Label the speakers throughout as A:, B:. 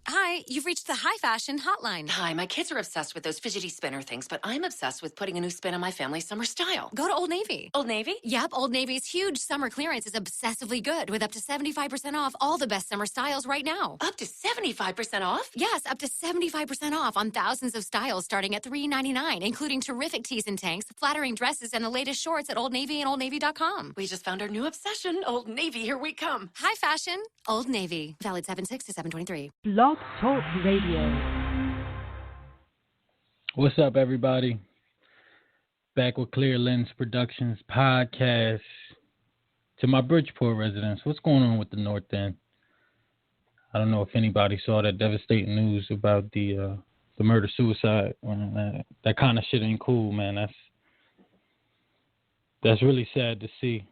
A: Hi, you've reached the High Fashion Hotline.
B: Hi, my kids are obsessed with those fidgety spinner things, but I'm obsessed with putting a new spin on my family's summer style.
A: Go to Old Navy.
B: Old Navy?
A: Yep, Old Navy's huge summer clearance is obsessively good with up to 75% off all the best summer styles right now.
B: Up to 75% off?
A: Yes, up to 75% off on thousands of styles starting at $3.99, including terrific tees and tanks, flattering dresses, and the latest shorts at Old Navy and OldNavy.com.
B: We just found our new obsession. Old Navy, here we come.
A: High Fashion, Old Navy. Valid 7/6 to 7/23.
C: Blog Talk Radio.
D: What's up, everybody? Back with Clear Lens Productions podcast. To my Bridgeport residents, what's going on with the North End? I don't know if anybody saw that devastating news about the murder-suicide. That kind of shit ain't cool, man. That's really sad to see.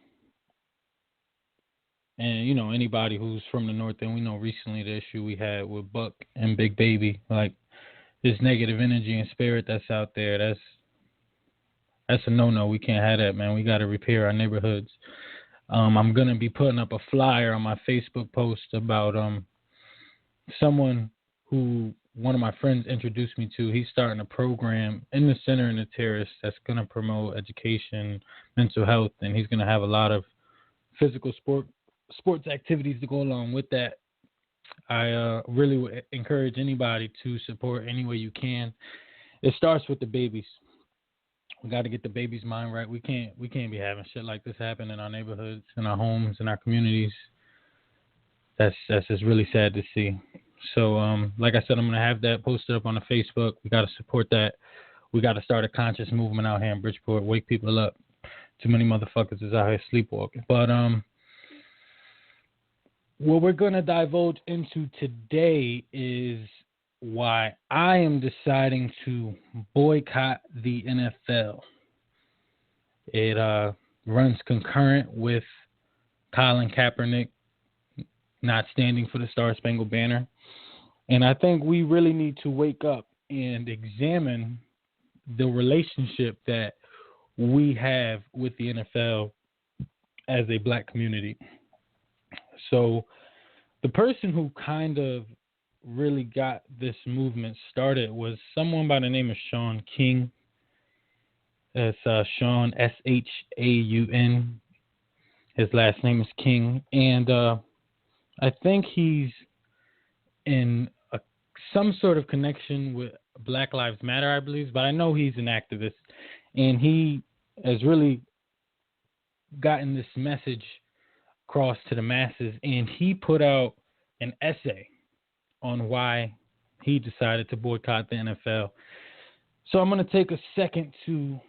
D: And, you know, anybody who's from the North End, we know recently the issue we had with Buck and Big Baby, like this negative energy and spirit that's out there, that's a no-no. We can't have that, man. We got to repair our neighborhoods. I'm going to be putting up a flyer on my Facebook post about someone who one of my friends introduced me to. He's starting a program in the center and the terrace that's going to promote education, mental health, and he's going to have a lot of physical sports activities to go along with that. I really would encourage anybody to support any way you can. It starts with the babies. We got to get the babies' mind right. We can't be having shit like this happen in our neighborhoods, in our homes, in our communities. That's just really sad to see. So, like I said, I'm gonna have that posted up on the Facebook. We got to support that. We got to start a conscious movement out here in Bridgeport. Wake people up. Too many motherfuckers is out here sleepwalking. But what we're going to divulge into today is why I am deciding to boycott the NFL. It runs concurrent with Colin Kaepernick not standing for the Star-Spangled Banner. And I think we really need to wake up and examine the relationship that we have with the NFL as a black community. So the person who kind of really got this movement started was someone by the name of Shaun King. It's Shaun, S-H-A-U-N. His last name is King. And I think he's in some sort of connection with Black Lives Matter, I believe. But I know he's an activist. And he has really gotten this message across to the masses, and he put out an essay on why he decided to boycott the NFL. So I'm going to take a second to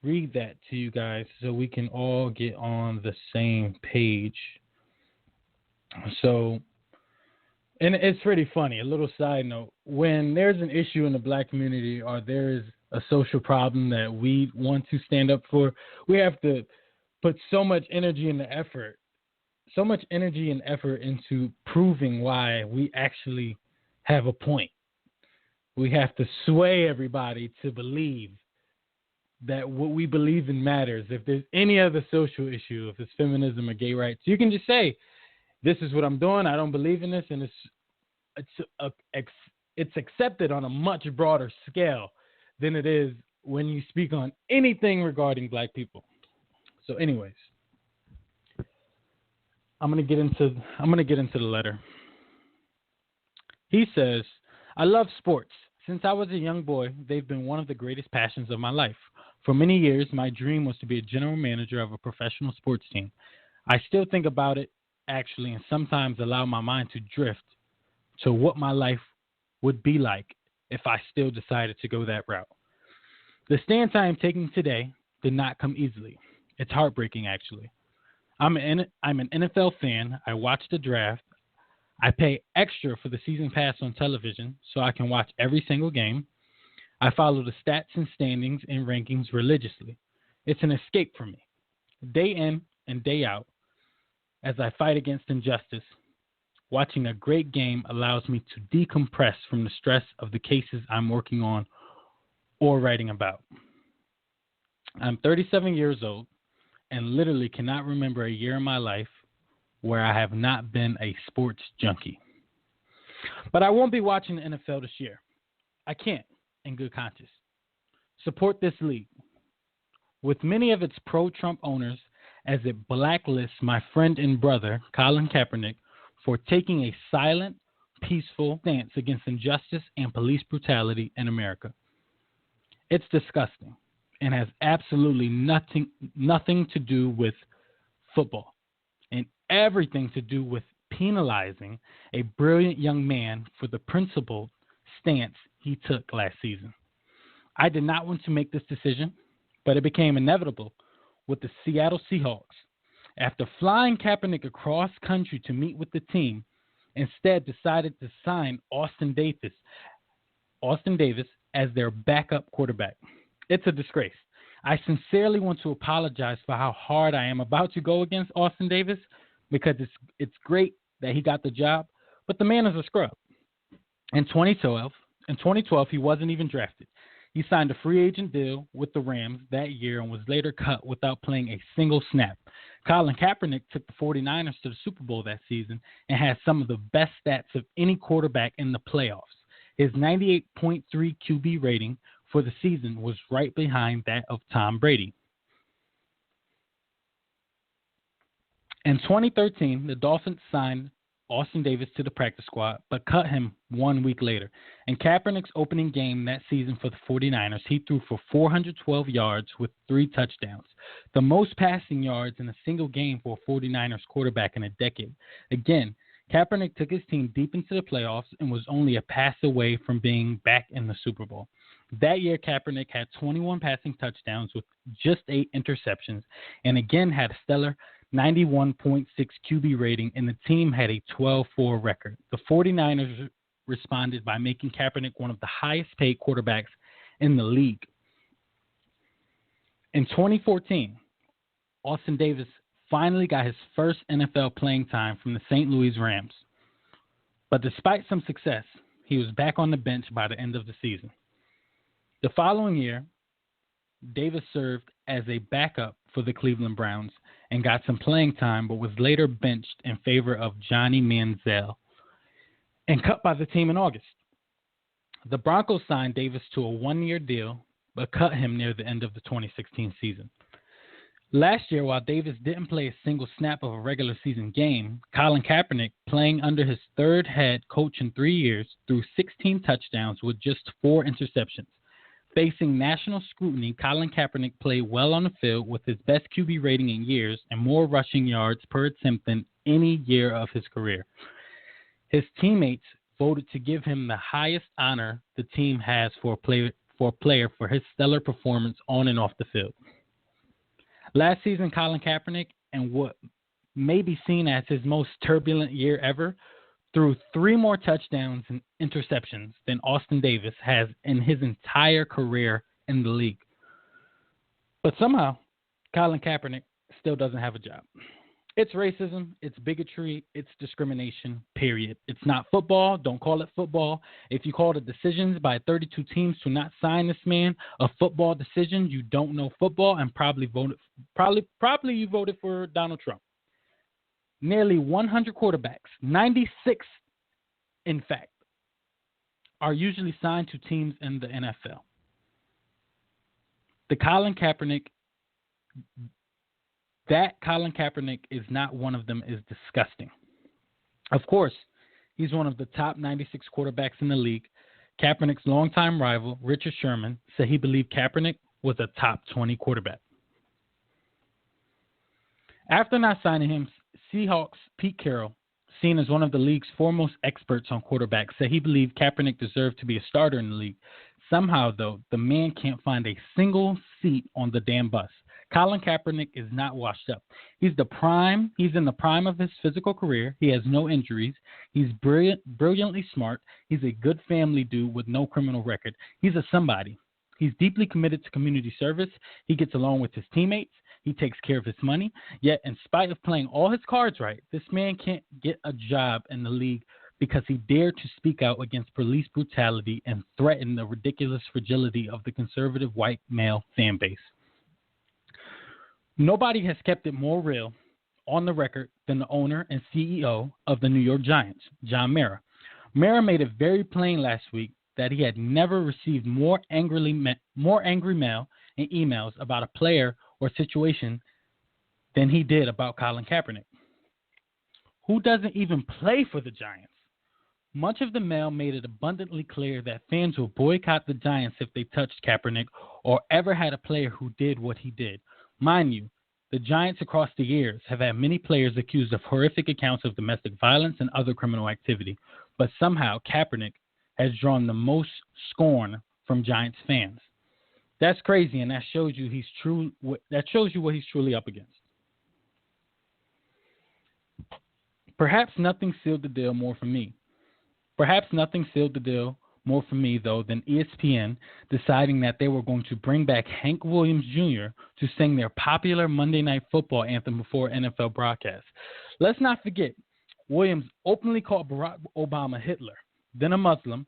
D: read that to you guys so we can all get on the same page. So, and it's pretty funny, a little side note. When there's an issue in the black community or there is a social problem that we want to stand up for, we have to put so much energy and effort into proving why we actually have a point. We have to sway everybody to believe that what we believe in matters. If there's any other social issue, if it's feminism or gay rights, you can just say, this is what I'm doing, I don't believe in this, and it's accepted on a much broader scale than it is when you speak on anything regarding black people. So anyways, I'm gonna get into the letter. He says, I love sports. Since I was a young boy, they've been one of the greatest passions of my life. For many years, my dream was to be a general manager of a professional sports team. I still think about it, actually, and sometimes allow my mind to drift to what my life would be like if I still decided to go that route. The stance I am taking today did not come easily. It's heartbreaking, actually. I'm an NFL fan. I watch the draft. I pay extra for the season pass on television so I can watch every single game. I follow the stats and standings and rankings religiously. It's an escape for me, day in and day out, as I fight against injustice. Watching a great game allows me to decompress from the stress of the cases I'm working on or writing about. I'm 37 years old and literally cannot remember a year in my life where I have not been a sports junkie. But I won't be watching the NFL this year. I can't, in good conscience. Support this league. With many of its pro-Trump owners as it blacklists my friend and brother, Colin Kaepernick, for taking a silent, peaceful stance against injustice and police brutality in America. It's disgusting and has absolutely nothing to do with football and everything to do with penalizing a brilliant young man for the principled stance he took last season. I did not want to make this decision, but it became inevitable with the Seattle Seahawks. After flying Kaepernick across country to meet with the team, instead decided to sign Austin Davis as their backup quarterback. It's a disgrace. I sincerely want to apologize for how hard I am about to go against Austin Davis because it's great that he got the job, but the man is a scrub. In 2012, he wasn't even drafted. He signed a free agent deal with the Rams that year and was later cut without playing a single snap. Colin Kaepernick took the 49ers to the Super Bowl that season and had some of the best stats of any quarterback in the playoffs. His 98.3 QB rating for the season was right behind that of Tom Brady. In 2013, the Dolphins signed Austin Davis to the practice squad, but cut him 1 week later. In Kaepernick's opening game that season for the 49ers, he threw for 412 yards with 3 touchdowns, the most passing yards in a single game for a 49ers quarterback in a decade. Again, Kaepernick took his team deep into the playoffs and was only a pass away from being back in the Super Bowl. That year, Kaepernick had 21 passing touchdowns with just 8 interceptions, and again had a stellar 91.6 QB rating, and the team had a 12-4 record. The 49ers responded by making Kaepernick one of the highest-paid quarterbacks in the league. In 2014, Austin Davis finally got his first NFL playing time from the St. Louis Rams. But despite some success, he was back on the bench by the end of the season. The following year, Davis served as a backup for the Cleveland Browns and got some playing time, but was later benched in favor of Johnny Manziel and cut by the team in August. The Broncos signed Davis to a 1-year deal, but cut him near the end of the 2016 season. Last year, while Davis didn't play a single snap of a regular season game, Colin Kaepernick, playing under his third head coach in 3 years, threw 16 touchdowns with just 4 interceptions. Facing national scrutiny, Colin Kaepernick played well on the field with his best QB rating in years and more rushing yards per attempt than any year of his career. His teammates voted to give him the highest honor the team has for a player for his stellar performance on and off the field. Last season, Colin Kaepernick, in what may be seen as his most turbulent year ever, threw 3 more touchdowns and interceptions than Austin Davis has in his entire career in the league. But somehow, Colin Kaepernick still doesn't have a job. It's racism, it's bigotry, it's discrimination, period. It's not football. Don't call it football. If you call the decisions by 32 teams to not sign this man a football decision, you don't know football and probably you voted for Donald Trump. Nearly 100 quarterbacks, 96 in fact, are usually signed to teams in the NFL. Colin Kaepernick is not one of them is disgusting. Of course, he's one of the top 96 quarterbacks in the league. Kaepernick's longtime rival, Richard Sherman, said he believed Kaepernick was a top 20 quarterback. After not signing him, Seahawks Pete Carroll, seen as one of the league's foremost experts on quarterbacks, said he believed Kaepernick deserved to be a starter in the league. Somehow, though, the man can't find a single seat on the damn bus. Colin Kaepernick is not washed up. He's in the prime of his physical career. He has no injuries. He's brilliantly smart. He's a good family dude with no criminal record. He's a somebody. He's deeply committed to community service. He gets along with his teammates. He takes care of his money. Yet, in spite of playing all his cards right, this man can't get a job in the league because he dared to speak out against police brutality and threaten the ridiculous fragility of the conservative white male fan base. Nobody has kept it more real on the record than the owner and CEO of the New York Giants, John Mara. Mara made it very plain last week that he had never received more angry mail and emails about a player or situation than he did about Colin Kaepernick, who doesn't even play for the Giants. Much of the mail made it abundantly clear that fans will boycott the Giants if they touched Kaepernick or ever had a player who did what he did. Mind you, the Giants across the years have had many players accused of horrific accounts of domestic violence and other criminal activity, but somehow Kaepernick has drawn the most scorn from Giants fans. That's crazy, and that shows you what he's truly up against. Perhaps nothing sealed the deal more for me. Though, than ESPN deciding that they were going to bring back Hank Williams Jr. to sing their popular Monday Night Football anthem before NFL broadcasts. Let's not forget, Williams openly called Barack Obama Hitler, then a Muslim,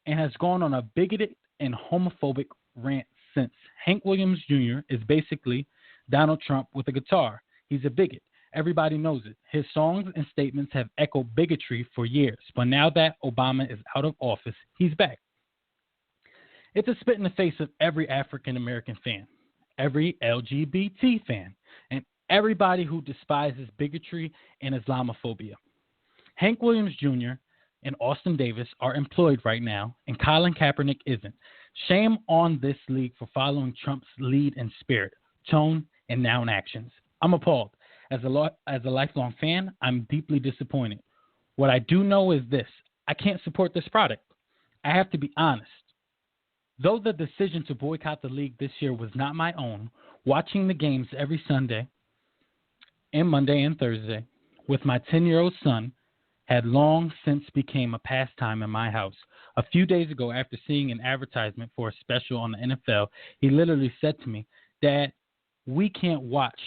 D: and has gone on a bigoted and homophobic rant since. Hank Williams Jr. is basically Donald Trump with a guitar. He's a bigot. Everybody knows it. His songs and statements have echoed bigotry for years, but now that Obama is out of office, he's back. It's a spit in the face of every African-American fan, every LGBT fan, and everybody who despises bigotry and Islamophobia. Hank Williams Jr. and Austin Davis are employed right now, and Colin Kaepernick isn't. Shame on this league for following Trump's lead in spirit, tone, and now in actions. I'm appalled. As a lifelong fan, I'm deeply disappointed. What I do know is this: I can't support this product. I have to be honest. Though the decision to boycott the league this year was not my own, watching the games every Sunday and Monday and Thursday with my 10-year-old son had long since became a pastime in my house. A few days ago, after seeing an advertisement for a special on the NFL, he literally said to me, "Dad, we can't watch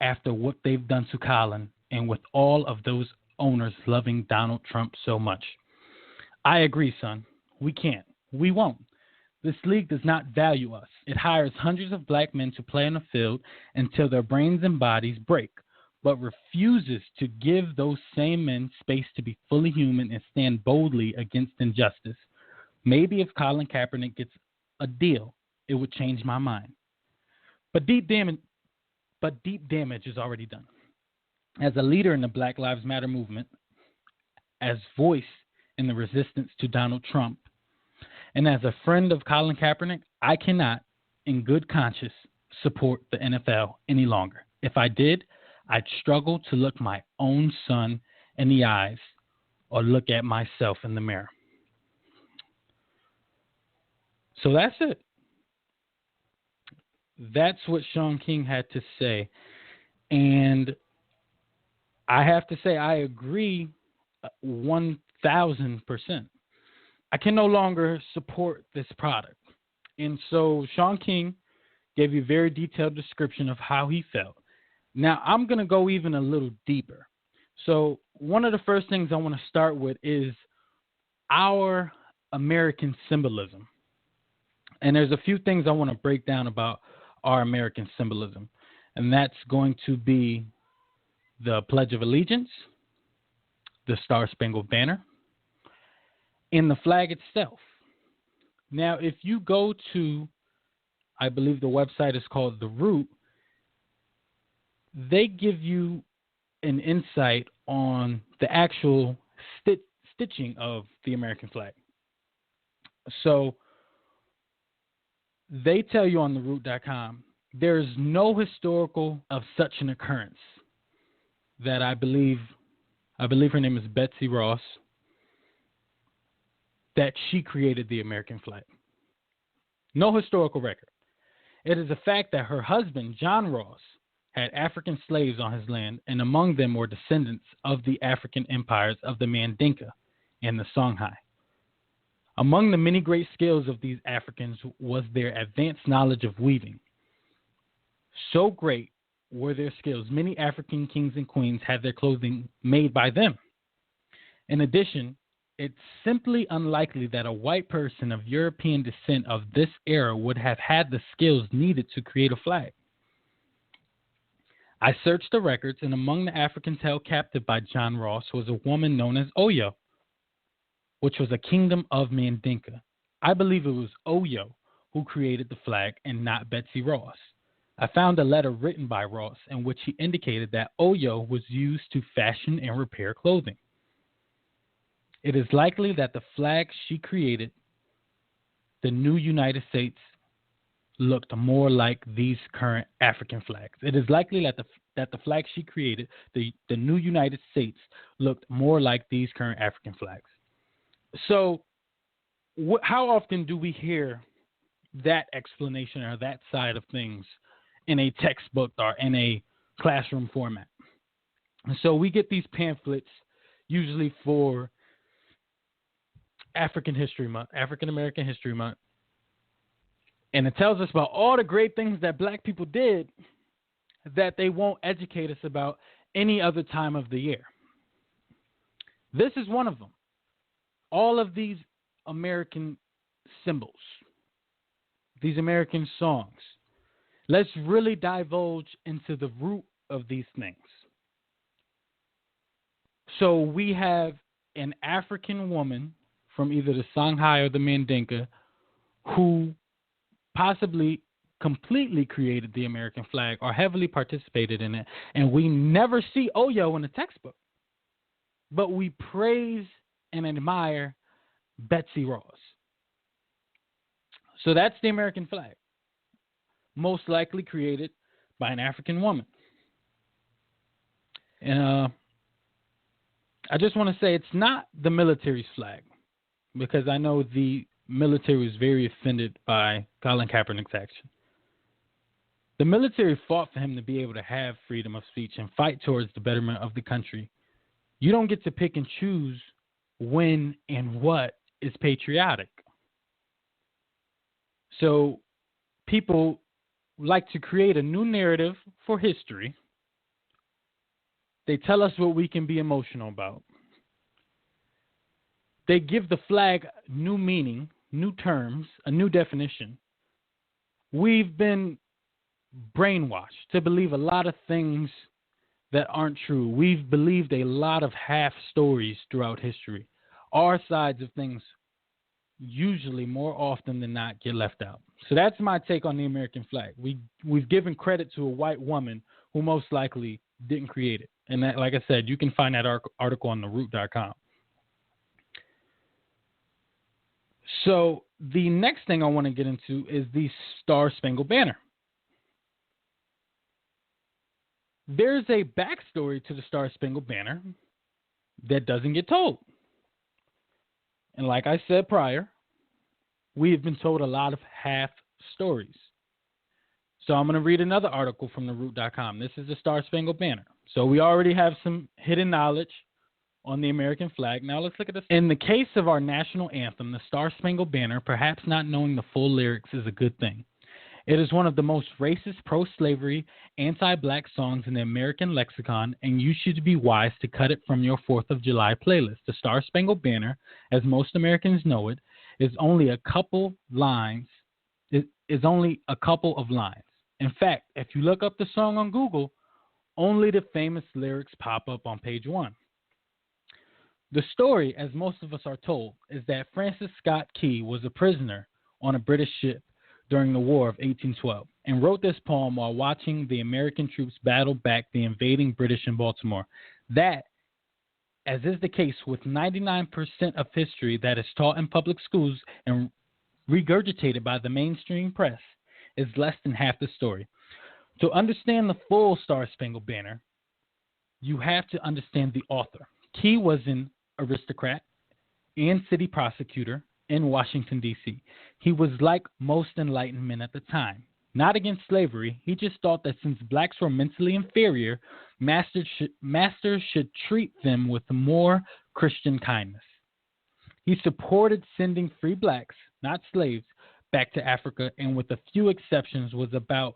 D: after what they've done to Colin and with all of those owners loving Donald Trump so much." I agree, son. We can't. We won't. This league does not value us. It hires hundreds of black men to play on the field until their brains and bodies break, but refuses to give those same men space to be fully human and stand boldly against injustice. Maybe if Colin Kaepernick gets a deal, it would change my mind. But deep damage is already done. As a leader in the Black Lives Matter movement, as voice in the resistance to Donald Trump, and as a friend of Colin Kaepernick, I cannot, in good conscience, support the NFL any longer. If I did, I'd struggle to look my own son in the eyes or look at myself in the mirror. So that's it. That's what Shaun King had to say. And I have to say, I agree 1,000%. I can no longer support this product. And so Shaun King gave you a very detailed description of how he felt. Now, I'm going to go even a little deeper. So one of the first things I want to start with is our American symbolism. And there's a few things I want to break down about our American symbolism. And that's going to be the Pledge of Allegiance, the Star-Spangled Banner, and the flag itself. Now, if you go to, I believe the website is called The Root, they give you an insight on the actual stitching of the American flag. So they tell you on theroot.com there is no historical of such an occurrence that I believe her name is Betsy Ross, that she created the American flag. No historical record. It is a fact that her husband, John Ross, had African slaves on his land, and among them were descendants of the African empires of the Mandinka and the Songhai. Among the many great skills of these Africans was their advanced knowledge of weaving. So great were their skills, many African kings and queens had their clothing made by them. In addition, it's simply unlikely that a white person of European descent of this era would have had the skills needed to create a flag. I searched the records, and among the Africans held captive by John Ross was a woman known as Oyo. which was a kingdom of Mandinka. I believe it was Oyo who created the flag and not Betsy Ross. I found a letter written by Ross in which he indicated that Oyo was used to fashion and repair clothing. It is likely that the flag she created, the new United States, looked more like these current African flags. It is likely that the flag she created, the new United States, looked more like these current African flags. So how often do we hear that explanation or that side of things in a textbook or in a classroom format? And so we get these pamphlets usually for African History Month, African American History Month, and it tells us about all the great things that black people did that they won't educate us about any other time of the year. This is one of them. All of these American symbols, these American songs. Let's really divulge into the root of these things. So we have an African woman from either the Songhai or the Mandinka who possibly completely created the American flag or heavily participated in it. And we never see Oyo in the textbook. But we praise and admire Betsy Ross. So that's the American flag, most likely created by an African woman. And I just want to say it's not the military's flag, because I know the military was very offended by Colin Kaepernick's action. The military fought for him to be able to have freedom of speech and fight towards the betterment of the country. You don't get to pick and choose when and what is patriotic. So people like to create a new narrative for history. They tell us what we can be emotional about. They give the flag new meaning, new terms, a new definition. We've been brainwashed to believe a lot of things that aren't true. We've believed a lot of half stories throughout history. Our sides of things usually more often than not get left out. So that's my take on the American flag. We've given credit to a white woman who most likely didn't create it. And that, like I said, you can find that article on theroot.com. So the next thing I want to get into is the Star Spangled Banner. There's a backstory to the Star Spangled Banner that doesn't get told. And like I said prior, we have been told a lot of half stories. So I'm going to read another article from theroot.com. This is the Star Spangled Banner. So we already have some hidden knowledge on the American flag. Now let's look at this. In the case of our national anthem, the Star Spangled Banner, perhaps not knowing the full lyrics is a good thing. It is one of the most racist, pro-slavery, anti-black songs in the American lexicon, and you should be wise to cut it from your 4th of July playlist. The Star Spangled Banner, as most Americans know it, is only a couple lines. It is only a couple of lines. In fact, if you look up the song on Google, only the famous lyrics pop up on page 1. The story, as most of us are told, is that Francis Scott Key was a prisoner on a British ship during the War of 1812 and wrote this poem while watching the American troops battle back the invading British in Baltimore. That, as is the case with 99% of history that is taught in public schools and regurgitated by the mainstream press, is less than half the story. To understand the full Star Spangled Banner, you have to understand the author. Key was an aristocrat and city prosecutor in Washington, D.C. He was like most enlightened men at the time. Not against slavery, he just thought that since blacks were mentally inferior, masters should treat them with more Christian kindness. He supported sending free blacks, not slaves, back to Africa, and with a few exceptions was about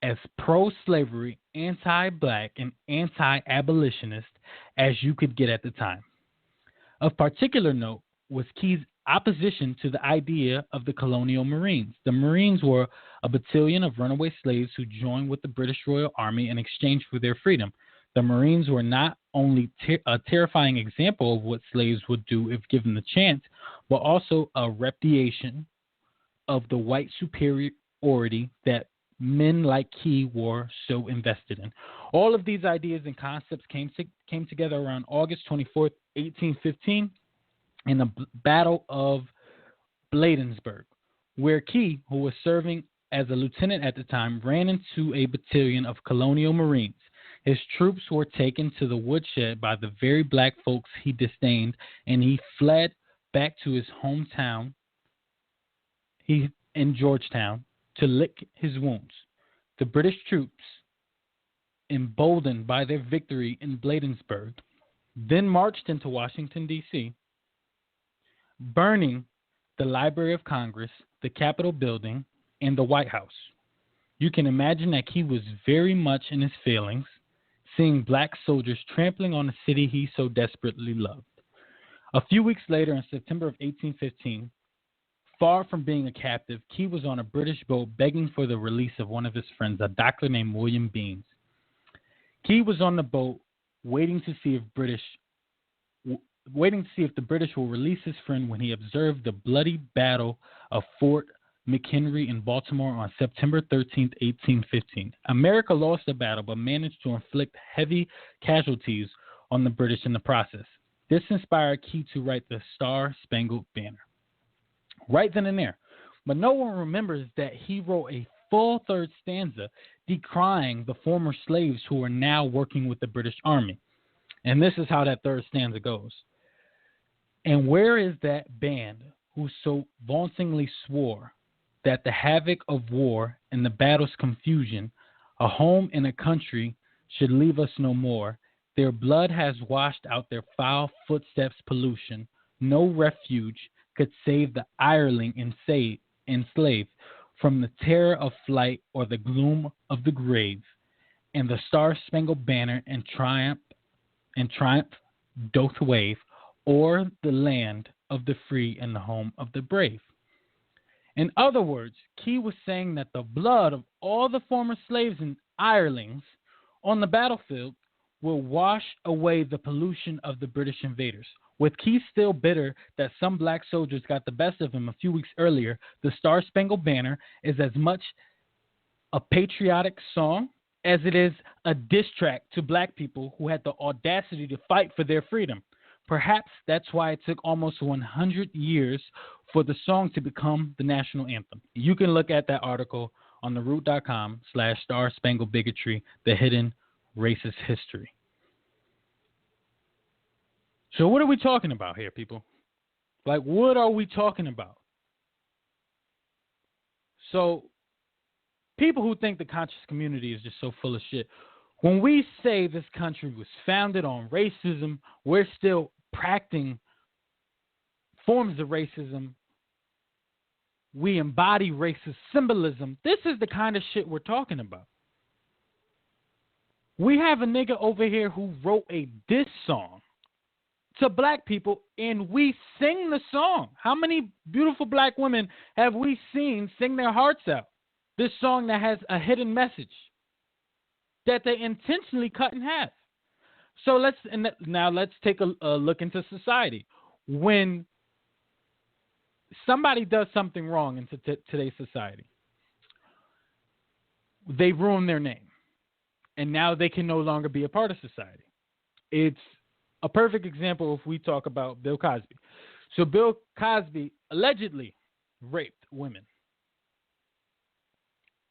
D: as pro-slavery, anti-black, and anti-abolitionist as you could get at the time. Of particular note was Key's opposition to the idea of the colonial Marines. The Marines were a battalion of runaway slaves who joined with the British Royal Army in exchange for their freedom. The Marines were not only a terrifying example of what slaves would do if given the chance, but also a repudiation of the white superiority that men like Key were so invested in. All of these ideas and concepts came together around August 24th, 1815, in the Battle of Bladensburg, where Key, who was serving as a lieutenant at the time, ran into a battalion of colonial Marines. His troops were taken to the woodshed by the very black folks he disdained, and he fled back to his hometown in Georgetown to lick his wounds. The British troops, emboldened by their victory in Bladensburg, then marched into Washington, D.C., burning the Library of Congress, the Capitol building, and the White House. You can imagine that he was very much in his feelings, seeing black soldiers trampling on the city he so desperately loved. A few weeks later, in September of 1815, far from being a captive, Key was on a British boat begging for the release of one of his friends, a doctor named William Beans. Key was on the boat waiting to see if the British will release his friend when he observed the bloody battle of Fort McHenry in Baltimore on September 13, 1815. America lost the battle but managed to inflict heavy casualties on the British in the process. This inspired Key to write the Star-Spangled Banner right then and there. But no one remembers that he wrote a full third stanza decrying the former slaves who are now working with the British Army. And this is how that third stanza goes. And where is that band who so vauntingly swore that the havoc of war and the battle's confusion, a home and a country, should leave us no more? Their blood has washed out their foul footsteps' pollution. No refuge could save the hireling enslaved from the terror of flight or the gloom of the grave. And the Star-Spangled Banner in triumph doth wave o'er the land of the free and the home of the brave. In other words, Key was saying that the blood of all the former slaves and hirelings on the battlefield will wash away the pollution of the British invaders. With Key still bitter that some black soldiers got the best of him a few weeks earlier, the Star-Spangled Banner is as much a patriotic song as it is a diss track to black people who had the audacity to fight for their freedom. Perhaps that's why it took almost 100 years for the song to become the national anthem. You can look at that article on theroot.com/Star-Spangled Bigotry, the hidden racist history. So what are we talking about here, people? Like, what are we talking about? So people who think the conscious community is just so full of shit, when we say this country was founded on racism, we're still practicing forms of racism. We embody racist symbolism. This is the kind of shit we're talking about. We have a nigga over here who wrote a diss song to black people, and we sing the song. How many beautiful black women have we seen sing their hearts out? This song that has a hidden message that they intentionally cut in half. So let's take a look into society. When somebody does something wrong in today's society, they ruin their name, and now they can no longer be a part of society. It's a perfect example if we talk about Bill Cosby. So Bill Cosby allegedly raped women,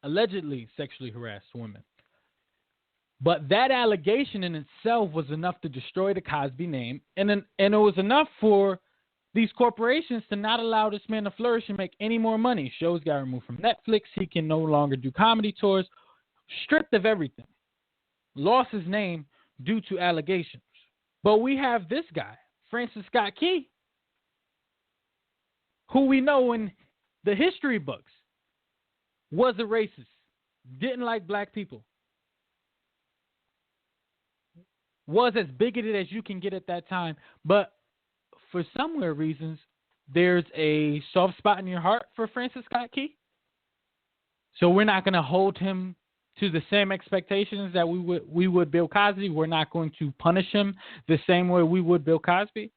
D: allegedly sexually harassed women. But that allegation in itself was enough to destroy the Cosby name, and it was enough for these corporations to not allow this man to flourish and make any more money. Shows got removed from Netflix. He can no longer do comedy tours. Stripped of everything. Lost his name due to allegations. But we have this guy, Francis Scott Key, who we know in the history books was a racist, didn't like black people, was as bigoted as you can get at that time. But for some weird reasons, there's a soft spot in your heart for Francis Scott Key. So we're not going to hold him to the same expectations that we would Bill Cosby. We're not going to punish him the same way we would Bill Cosby.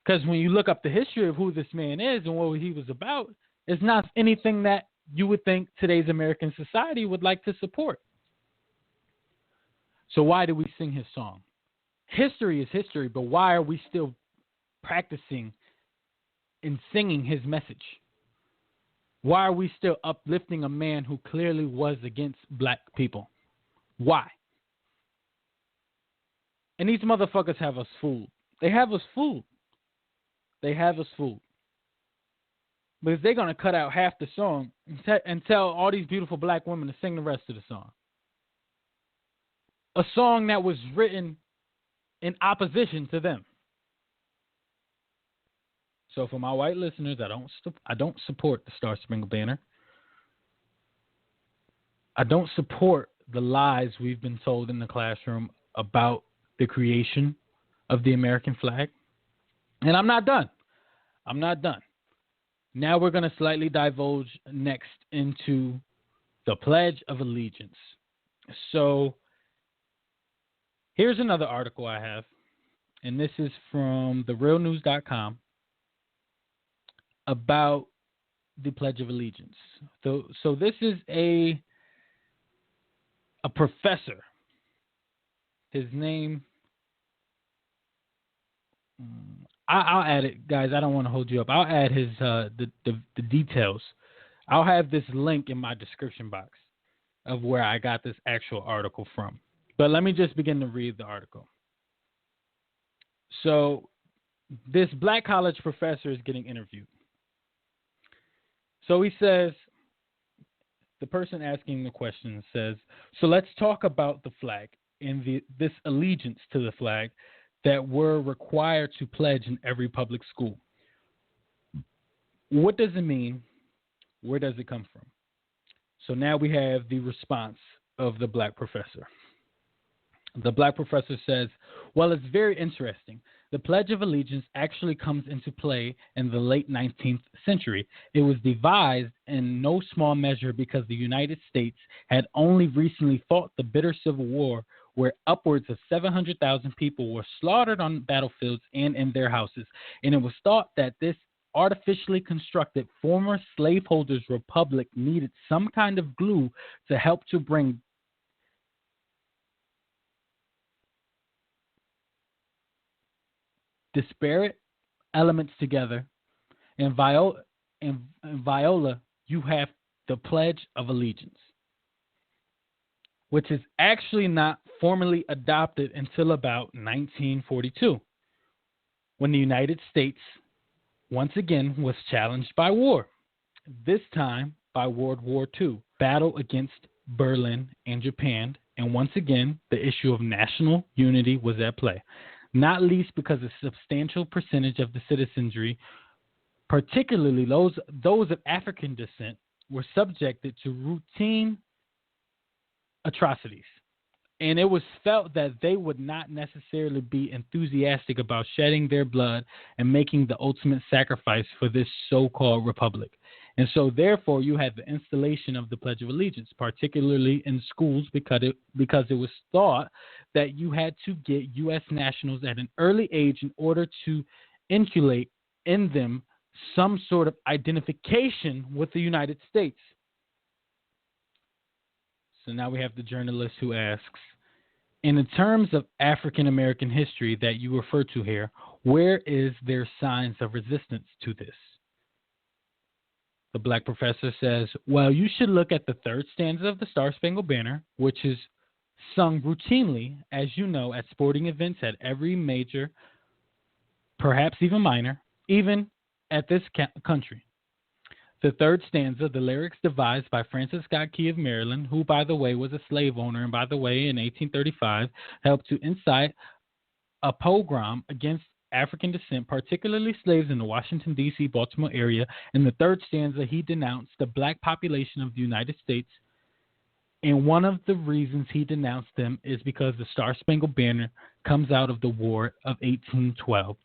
D: Because when you look up the history of who this man is and what he was about, it's not anything that you would think today's American society would like to support. So why do we sing his song? History is history, but why are we still practicing and singing his message? Why are we still uplifting a man who clearly was against black people? Why? And these motherfuckers have us fooled. They have us fooled. They have us fooled. Because they're going to cut out half the song and tell all these beautiful black women to sing the rest of the song. A song that was written in opposition to them. So for my white listeners, I don't support the Star Spangled Banner. I don't support the lies we've been told in the classroom about the creation of the American flag. And I'm not done. I'm not done. Now we're going to slightly divulge next into the Pledge of Allegiance. So here's another article I have, and this is from therealnews.com about the Pledge of Allegiance. So this is a professor. His name, I'll add it, guys. I don't want to hold you up. I'll add his the details. I'll have this link in my description box of where I got this actual article from. But let me just begin to read the article. So this black college professor is getting interviewed. So he says, the person asking the question says, so let's talk about the flag and this allegiance to the flag that we're required to pledge in every public school. What does it mean? Where does it come from? So now we have the response of the black professor. The black professor says, well, it's very interesting. The Pledge of Allegiance actually comes into play in the late 19th century. It was devised in no small measure because the United States had only recently fought the bitter Civil War, where upwards of 700,000 people were slaughtered on battlefields and in their houses. And it was thought that this artificially constructed former slaveholders' republic needed some kind of glue to help to bring disparate elements together. And Viola, you have the Pledge of Allegiance, which is actually not formally adopted until about 1942, when the United States once again was challenged by war, this time by World War II, battle against Berlin and Japan, and once again the issue of national unity was at play, not least because a substantial percentage of the citizenry, particularly those of African descent, were subjected to routine atrocities. And it was felt that they would not necessarily be enthusiastic about shedding their blood and making the ultimate sacrifice for this so-called republic. And so, therefore, you had the installation of the Pledge of Allegiance, particularly in schools, because it was thought that you had to get U.S. nationals at an early age in order to inculcate in them some sort of identification with the United States. So now we have the journalist who asks, in the terms of African American history that you refer to here, where is there signs of resistance to this? The black professor says, well, you should look at the third stanza of the Star Spangled Banner, which is sung routinely, as you know, at sporting events at every major, perhaps even minor, even at this country. The third stanza, the lyrics devised by Francis Scott Key of Maryland, who, by the way, was a slave owner, and by the way, in 1835, helped to incite a pogrom against African descent, particularly slaves in the Washington, D.C., Baltimore area. In the third stanza, he denounced the black population of the United States, and one of the reasons he denounced them is because the Star Spangled Banner comes out of the War of 1812.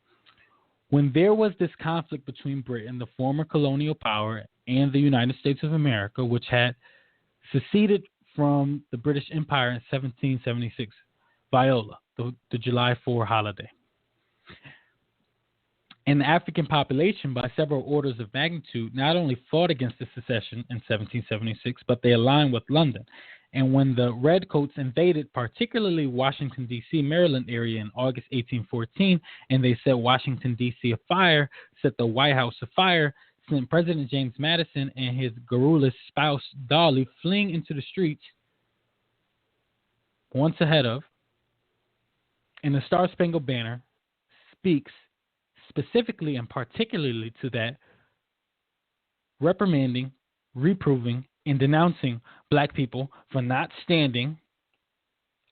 D: When there was this conflict between Britain, the former colonial power, and the United States of America, which had seceded from the British Empire in 1776, Viola, the July 4 holiday. And the African population, by several orders of magnitude, not only fought against the secession in 1776, but they aligned with London. And when the Redcoats invaded, particularly Washington, D.C., Maryland area in August 1814, and they set Washington, D.C. afire, set the White House afire, sent President James Madison and his garrulous spouse, Dolly, fleeing into the streets, once ahead of, and the Star-Spangled Banner speaks specifically and particularly to that, reprimanding, reproving, and denouncing black people for not standing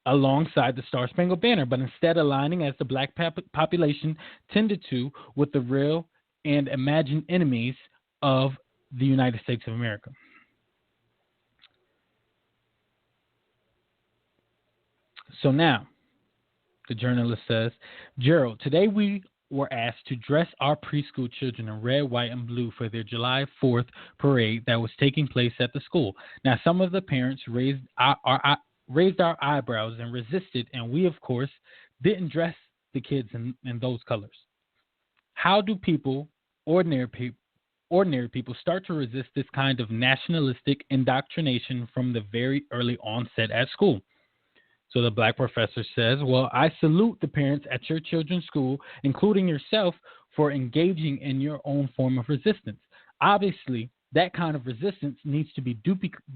D: alongside the Star-Spangled Banner, but instead aligning as the black population tended to with the real and imagined enemies of the United States of America. So now, the journalist says, Gerald, today we were asked to dress our preschool children in red, white, and blue for their July 4th parade that was taking place at the school. Now, some of the parents raised our eyebrows and resisted, and we, of course, didn't dress the kids in those colors. How do ordinary people, start to resist this kind of nationalistic indoctrination from the very early onset at school? So the black professor says, well, I salute the parents at your children's school, including yourself, for engaging in your own form of resistance. Obviously, that kind of resistance needs to be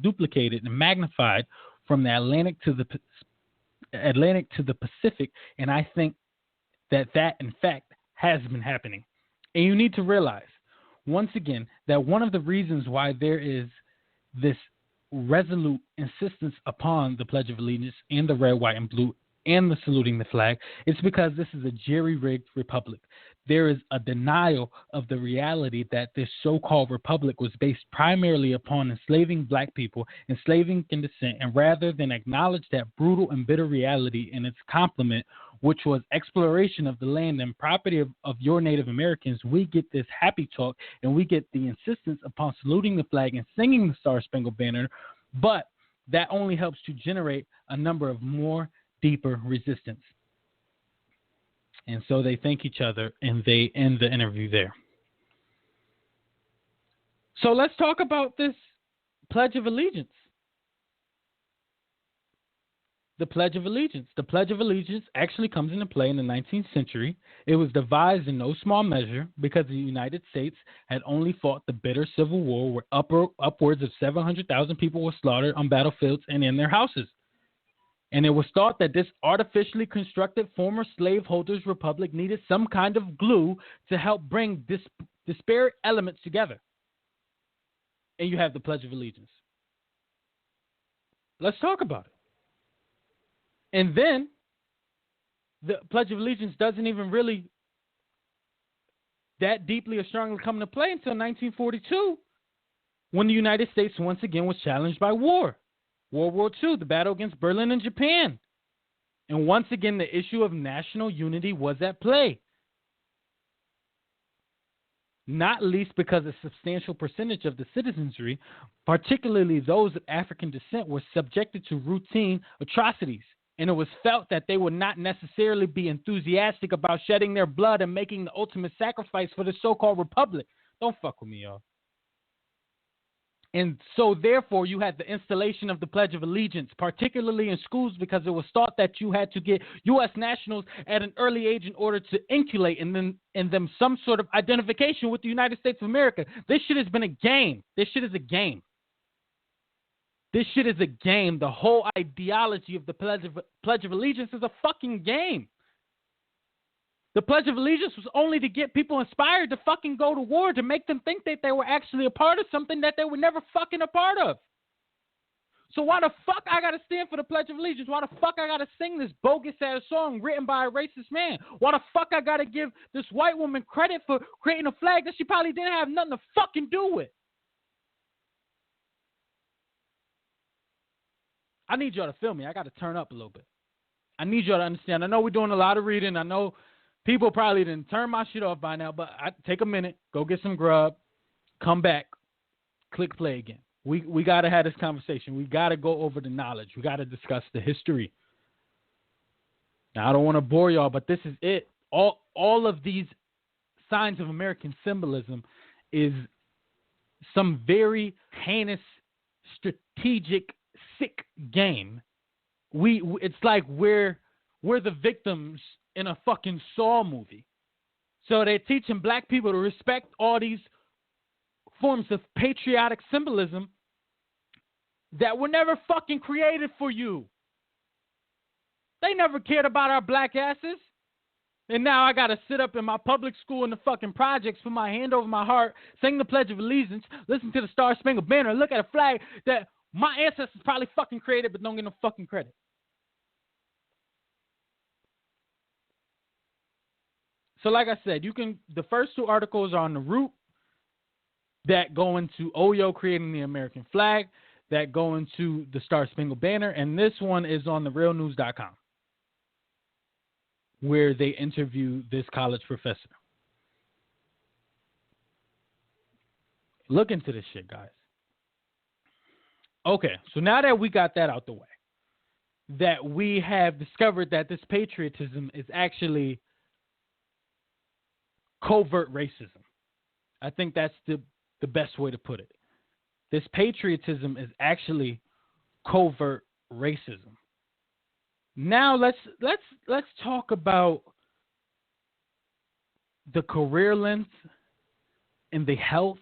D: duplicated and magnified from the Atlantic to the Pacific, and I think that in fact has been happening. And you need to realize, once again, that one of the reasons why there is this resolute insistence upon the Pledge of Allegiance and the red, white, and blue and the saluting the flag, it's because this is a jerry-rigged republic. There is a denial of the reality that this so-called republic was based primarily upon enslaving black people, enslaving in descent, and rather than acknowledge that brutal and bitter reality in its complement, which was exploration of the land and property of your Native Americans, we get this happy talk and we get the insistence upon saluting the flag and singing the Star-Spangled Banner, but that only helps to generate a number of more deeper resistance. And so they thank each other and they end the interview there. So let's talk about this Pledge of Allegiance. The Pledge of Allegiance. The Pledge of Allegiance actually comes into play in the 19th century. It was devised in no small measure because the United States had only fought the bitter Civil War where upwards of 700,000 people were slaughtered on battlefields and in their houses. And it was thought that this artificially constructed former slaveholders' republic needed some kind of glue to help bring disparate elements together. And you have the Pledge of Allegiance. Let's talk about it. And then the Pledge of Allegiance doesn't even really that deeply or strongly come into play until 1942, when the United States once again was challenged by war. World War II, the battle against Berlin and Japan. And once again, the issue of national unity was at play. Not least because a substantial percentage of the citizenry, particularly those of African descent, were subjected to routine atrocities. And it was felt that they would not necessarily be enthusiastic about shedding their blood and making the ultimate sacrifice for the so-called republic. Don't fuck with me, y'all. And so, therefore, you had the installation of the Pledge of Allegiance, particularly in schools, because it was thought that you had to get U.S. nationals at an early age in order to inculcate in them some sort of identification with the United States of America. This shit has been a game. This shit is a game. This shit is a game. The whole ideology of the Pledge of Allegiance is a fucking game. The Pledge of Allegiance was only to get people inspired to fucking go to war, to make them think that they were actually a part of something that they were never fucking a part of. So why the fuck I gotta stand for the Pledge of Allegiance? Why the fuck I gotta sing this bogus-ass song written by a racist man? Why the fuck I gotta give this white woman credit for creating a flag that she probably didn't have nothing to fucking do with? I need y'all to feel me. I gotta turn up a little bit. I need y'all to understand. I know we're doing a lot of reading. I know people probably didn't turn my shit off by now, but I take a minute, go get some grub, come back, click play again. We got to have this conversation. We got to go over the knowledge. We got to discuss the history. Now, I don't want to bore y'all, but this is it. All of these signs of American symbolism is some very heinous, strategic, sick game. It's like we're the victims in a fucking Saw movie. So they're teaching black people to respect all these forms of patriotic symbolism that were never fucking created for you. They never cared about our black asses. And now I got to sit up in my public school in the fucking projects, put my hand over my heart, sing the Pledge of Allegiance, listen to the Star Spangled Banner, and look at a flag that my ancestors probably fucking created but don't get no fucking credit. So like I said, the first two articles are on the root that go into Oyo creating the American flag, that go into the Star Spangled Banner, and this one is on therealnews.com, where they interview this college professor. Look into this shit, guys. Okay, so now that we got that out the way, that we have discovered that this patriotism is actually covert racism. I think that's the best way to put it. This patriotism is actually covert racism. Now let's talk about the career length and the health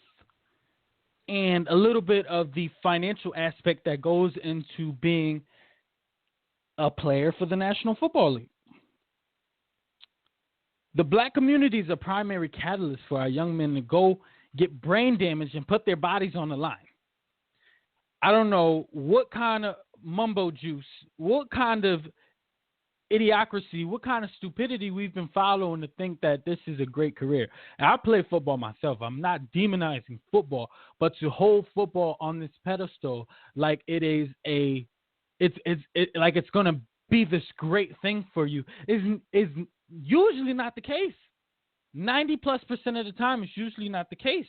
D: and a little bit of the financial aspect that goes into being a player for the National Football League. The black community is a primary catalyst for our young men to go get brain damage and put their bodies on the line. I don't know what kind of mumbo juice, what kind of idiocracy, what kind of stupidity we've been following to think that this is a great career. And I play football myself. I'm not demonizing football, but to hold football on this pedestal like it is like it's going to be this great thing for you is usually not the case. 90+% of the time, it's usually not the case.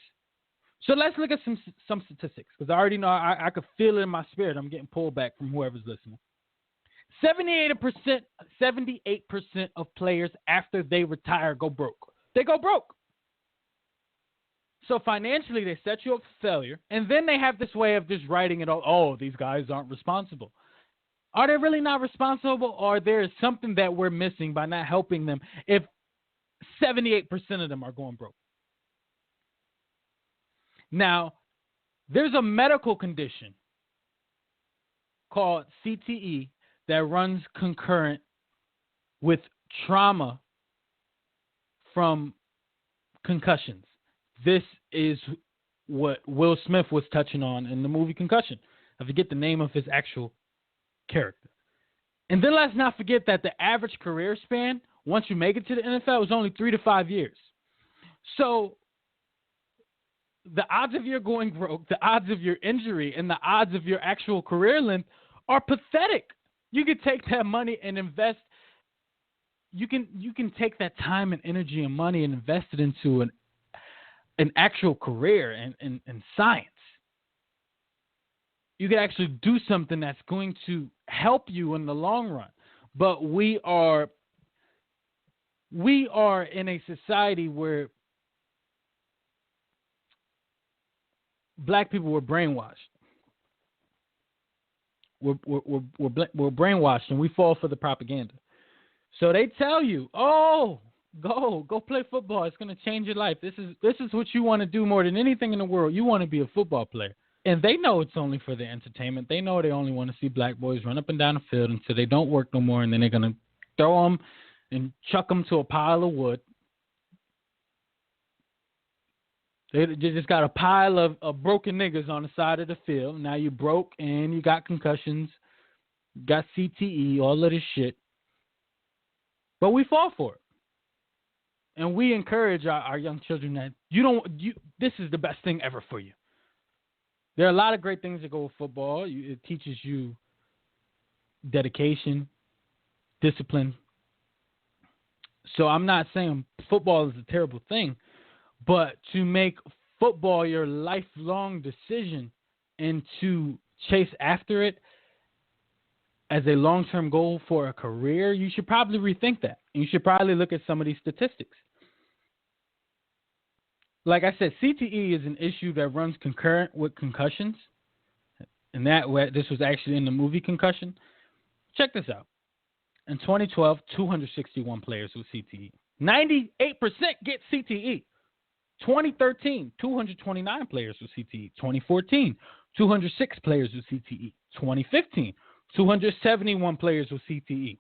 D: So let's look at some statistics, because I already know I could feel it in my spirit. I'm getting pulled back from whoever's listening. 78% of players after they retire go broke. They go broke. So financially, they set you up for failure, and then they have this way of just writing it all. Oh, these guys aren't responsible. Are they really not responsible, or there is something that we're missing by not helping them if 78% of them are going broke? Now, there's a medical condition called CTE that runs concurrent with trauma from concussions. This is what Will Smith was touching on in the movie Concussion. I forget the name of his actual character. And then let's not forget that the average career span, once you make it to the NFL, is only 3 to 5 years. So the odds of your going broke, the odds of your injury, and the odds of your actual career length are pathetic. You can take that money and invest. You can take that time and energy and money and invest it into an actual career in science. You can actually do something that's going to help you in the long run. But we are in a society where black people were brainwashed. We're brainwashed, and we fall for the propaganda. So they tell you, "Oh, go play football. It's going to change your life. This is what you want to do more than anything in the world. You want to be a football player." And they know it's only for their entertainment. They know they only want to see black boys run up and down the field until they don't work no more, and then they're going to throw them and chuck them to a pile of wood. They just got a pile of broken niggas on the side of the field. Now you broke and you got concussions, got CTE, all of this shit. But we fall for it. And we encourage our young children that this is the best thing ever for you. There are a lot of great things that go with football. It teaches you dedication, discipline. So I'm not saying football is a terrible thing, but to make football your lifelong decision and to chase after it as a long-term goal for a career, you should probably rethink that. You should probably look at some of these statistics. Like I said, CTE is an issue that runs concurrent with concussions. And this was actually in the movie Concussion. Check this out. In 2012, 261 players with CTE. 98% get CTE. 2013, 229 players with CTE. 2014, 206 players with CTE. 2015, 271 players with CTE.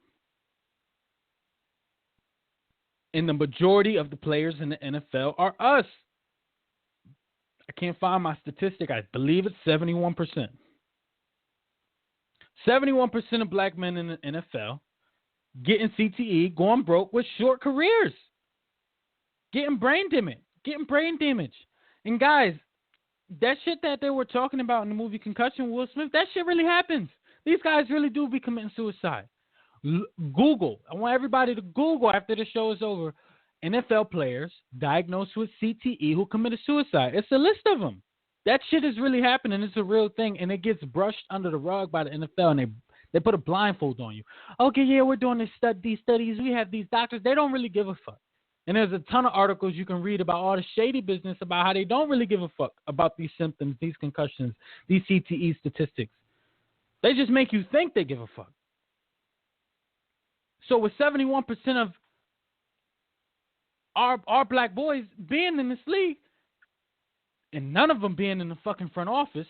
D: And the majority of the players in the NFL are us. I can't find my statistic. I believe it's 71%. 71% of black men in the NFL getting CTE, going broke with short careers, getting brain damage. And guys, that shit that they were talking about in the movie Concussion, Will Smith, that shit really happens. These guys really do be committing suicide. Google. I want everybody to Google after the show is over. NFL players diagnosed with CTE who committed suicide. It's a list of them. That shit is really happening. It's a real thing, and it gets brushed under the rug by the NFL, and they put a blindfold on you. Okay, yeah, we're doing these studies. We have these doctors. They don't really give a fuck. And there's a ton of articles you can read about all the shady business about how they don't really give a fuck about these symptoms, these concussions, these CTE statistics. They just make you think they give a fuck. So with 71% of our black boys being in this league, and none of them being in the fucking front office,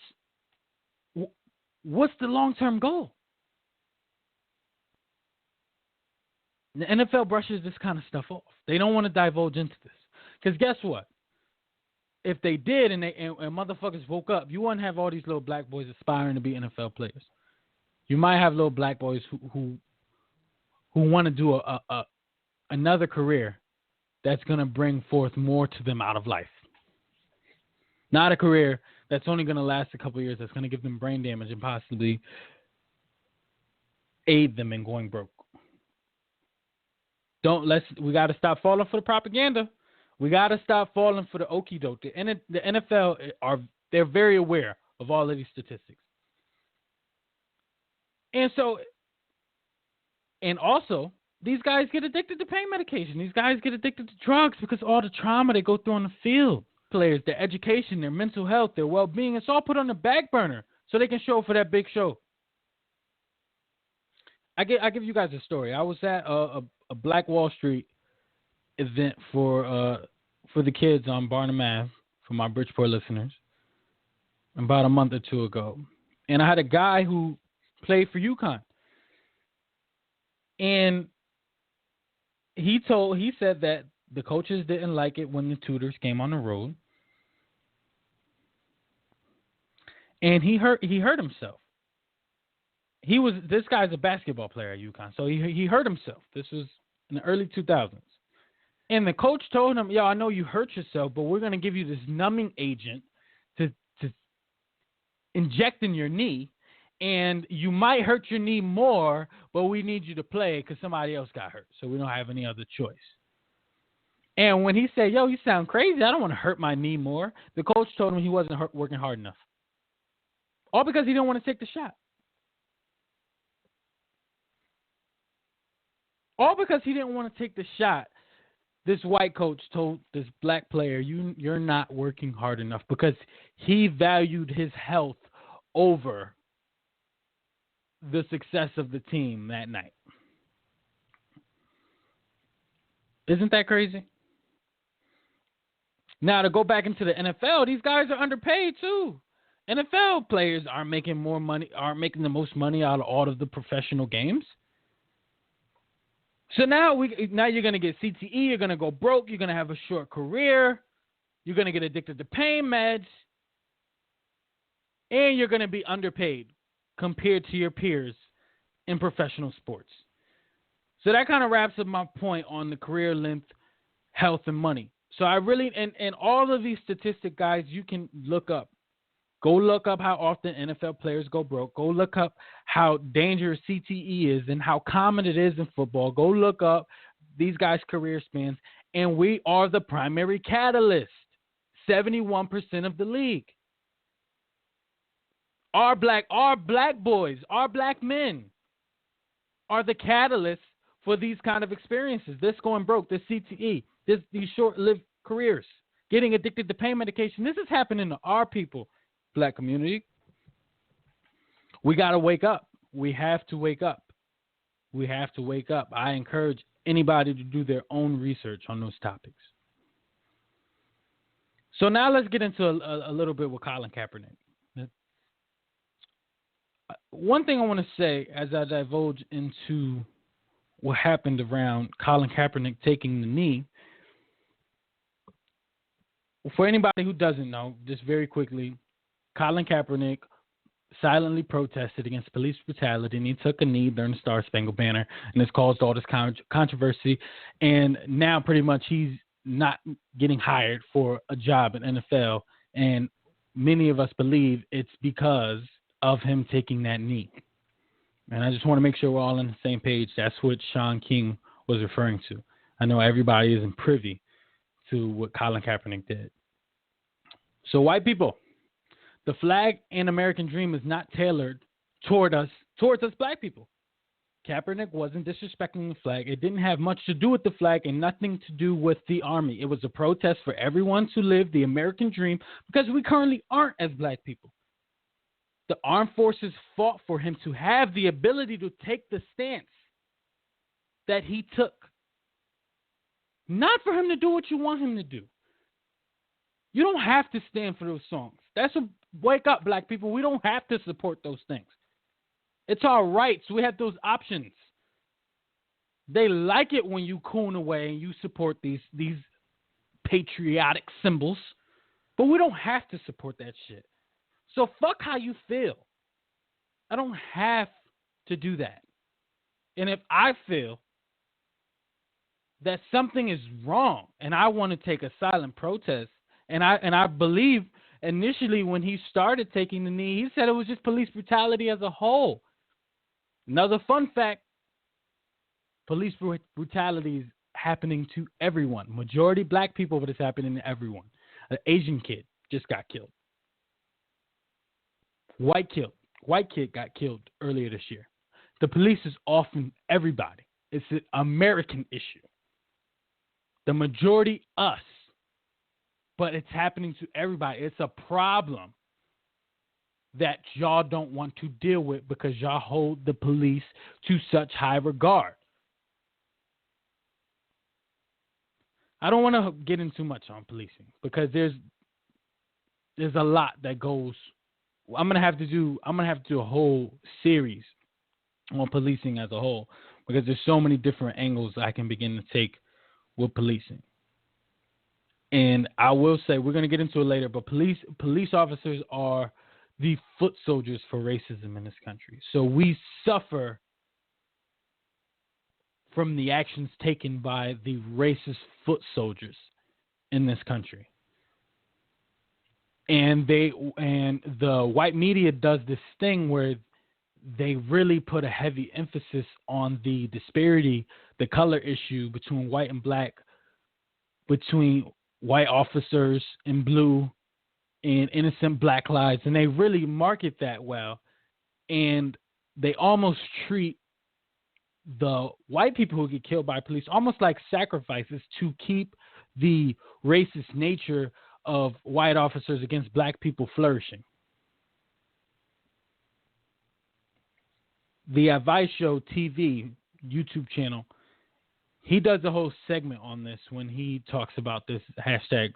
D: what's the long-term goal? The NFL brushes this kind of stuff off. They don't want to divulge into this. Because guess what? If they did and motherfuckers woke up, you wouldn't have all these little black boys aspiring to be NFL players. You might have little black boys who want to do another career that's going to bring forth more to them out of life. Not a career that's only going to last a couple of years, that's going to give them brain damage and possibly aid them in going broke. We got to stop falling for the propaganda. We got to stop falling for the okie doke. The NFL they're very aware of all of these statistics. And also, these guys get addicted to pain medication. These guys get addicted to drugs because all the trauma they go through on the field. Players, their education, their mental health, their well-being, it's all put on the back burner so they can show for that big show. I give you guys a story. I was at a Black Wall Street event for the kids on Barnum Ave for my Bridgeport listeners about a month or two ago. And I had a guy who played for UConn. And he said that the coaches didn't like it when the tutors came on the road. And he hurt himself. This guy's a basketball player at UConn, so he hurt himself. This was in the early 2000s. And the coach told him, I know you hurt yourself, but we're going to give you this numbing agent to inject in your knee, and you might hurt your knee more, but we need you to play because somebody else got hurt, so we don't have any other choice. And when he said, you sound crazy, I don't want to hurt my knee more, the coach told him he wasn't working hard enough. All because he didn't want to take the shot. All because he didn't want to take the shot, this white coach told this black player, you're not working hard enough, because he valued his health over the success of the team that night. Isn't that crazy? Now, to go back into the NFL, these guys are underpaid too. NFL players aren't making the most money out of all of the professional games. So now you're going to get CTE, you're going to go broke, you're going to have a short career, you're going to get addicted to pain meds, and you're going to be underpaid compared to your peers in professional sports. So that kind of wraps up my point on the career length, health, and money. So I really, and all of these statistics, guys, you can look up. Go look up how often NFL players go broke. Go look up how dangerous CTE is and how common it is in football. Go look up these guys' career spans. And we are the primary catalyst. 71% of the league. Our black boys, our black men are the catalyst for these kind of experiences. This going broke, this CTE, these short-lived careers, getting addicted to pain medication. This is happening to our people, black community. We got to wake up. We have to wake up. We have to wake up. I encourage anybody to do their own research on those topics. So now let's get into a little bit with Colin Kaepernick. One thing I want to say as I divulge into what happened around Colin Kaepernick taking the knee, for anybody who doesn't know, just very quickly, Colin Kaepernick silently protested against police brutality, and he took a knee during the Star-Spangled Banner, and it's caused all this controversy, and now pretty much he's not getting hired for a job in NFL, and many of us believe it's because of him taking that knee. And I just want to make sure we're all on the same page. That's what Sean King was referring to. I know everybody isn't privy to what Colin Kaepernick did. So white people, the flag and American dream is not tailored towards us black people. Kaepernick wasn't disrespecting the flag. It didn't have much to do with the flag and nothing to do with the army. It was a protest for everyone to live the American dream because we currently aren't as black people. The armed forces fought for him to have the ability to take the stance that he took. Not for him to do what you want him to do. You don't have to stand for those songs. That's a wake up, black people. We don't have to support those things. It's our rights. We have those options. They like it when you coon away and you support these patriotic symbols, but we don't have to support that shit. So fuck how you feel. I don't have to do that. And if I feel that something is wrong and I want to take a silent protest, and I believe initially when he started taking the knee, he said it was just police brutality as a whole. Another fun fact, police brutality is happening to everyone. Majority black people, but it's happening to everyone. An Asian kid just got killed. White kid got killed earlier this year. The police is often everybody. It's an American issue. The majority us. But it's happening to everybody. It's a problem that y'all don't want to deal with because y'all hold the police to such high regard. I don't want to get into much on policing because there's a lot that goes. I'm gonna have to do a whole series on policing as a whole because there's so many different angles I can begin to take with policing. And I will say we're gonna get into it later, but police officers are the foot soldiers for racism in this country. So we suffer from the actions taken by the racist foot soldiers in this country. And the white media does this thing where they really put a heavy emphasis on the disparity, the color issue between white and black, between white officers in blue and innocent black lives, and they really market that well. And they almost treat the white people who get killed by police almost like sacrifices to keep the racist nature of white officers against black people flourishing. The Advice Show TV YouTube channel, he does a whole segment on this when he talks about this hashtag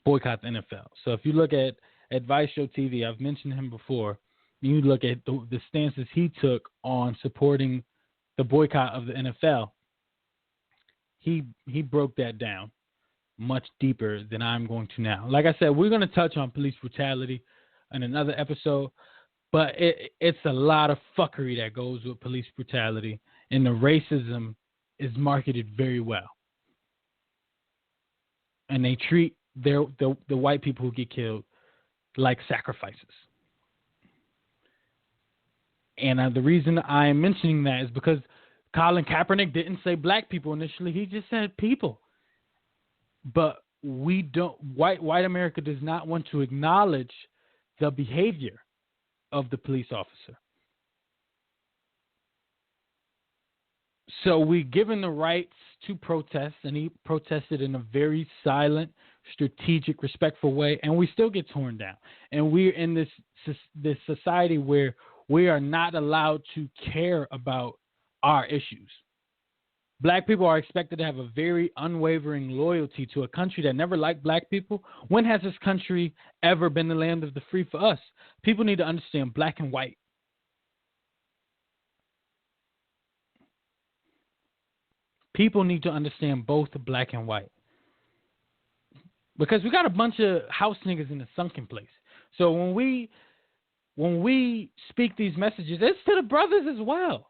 D: boycott the NFL. So if you look at Advice Show TV, I've mentioned him before, and you look at the stances he took on supporting the boycott of the NFL, he broke that down much deeper than I'm going to now. Like I said, we're going to touch on police brutality in another episode, but it's a lot of fuckery that goes with police brutality, and the racism is marketed very well. And they treat the white people who get killed like sacrifices. And the reason I am mentioning that is because Colin Kaepernick didn't say black people initially. He just said people. But we don't. White America does not want to acknowledge the behavior of the police officer. So we give him the rights to protest, and he protested in a very silent, strategic, respectful way, and we still get torn down. And we're in this society where we are not allowed to care about our issues. Black people are expected to have a very unwavering loyalty to a country that never liked black people. When has this country ever been the land of the free for us? People need to understand black and white. People need to understand both black and white. Because we got a bunch of house niggas in a sunken place. So when we speak these messages, it's to the brothers as well.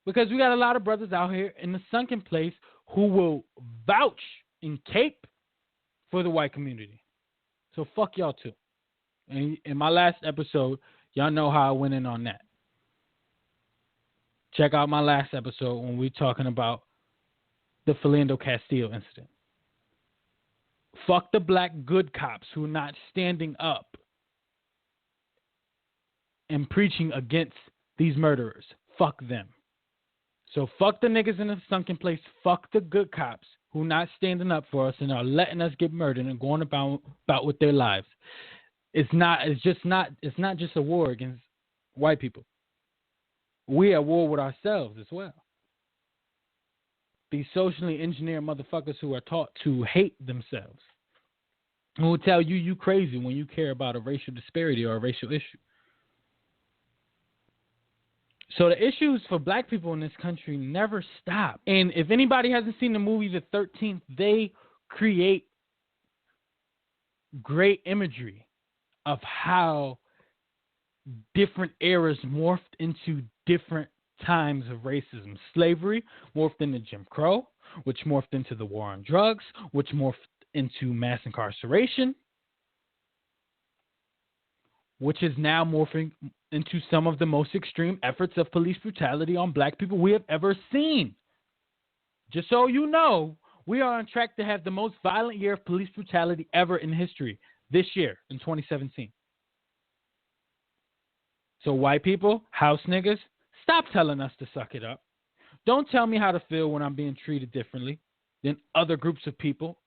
D: Because we got a lot of brothers out here in the sunken place who will vouch and cape for the white community. So fuck y'all too. And in my last episode, y'all know how I went in on that. Check out my last episode when we're talking about the Philando Castile incident. Fuck the black good cops who are not standing up and preaching against these murderers. Fuck them. So fuck the niggas in the sunken place. Fuck the good cops who not standing up for us and are letting us get murdered and going about with their lives. It's not just a war against white people. We are at war with ourselves as well. These socially engineered motherfuckers who are taught to hate themselves. Who will tell you you crazy when you care about a racial disparity or a racial issue. So the issues for black people in this country never stop. And if anybody hasn't seen the movie The 13th, they create great imagery of how different eras morphed into different times of racism. Slavery morphed into Jim Crow, which morphed into the war on drugs, which morphed into mass incarceration, which is now morphing into some of the most extreme efforts of police brutality on black people we have ever seen. Just so you know, we are on track to have the most violent year of police brutality ever in history this year, in 2017. So white people, house niggas, stop telling us to suck it up. Don't tell me how to feel when I'm being treated differently than other groups of people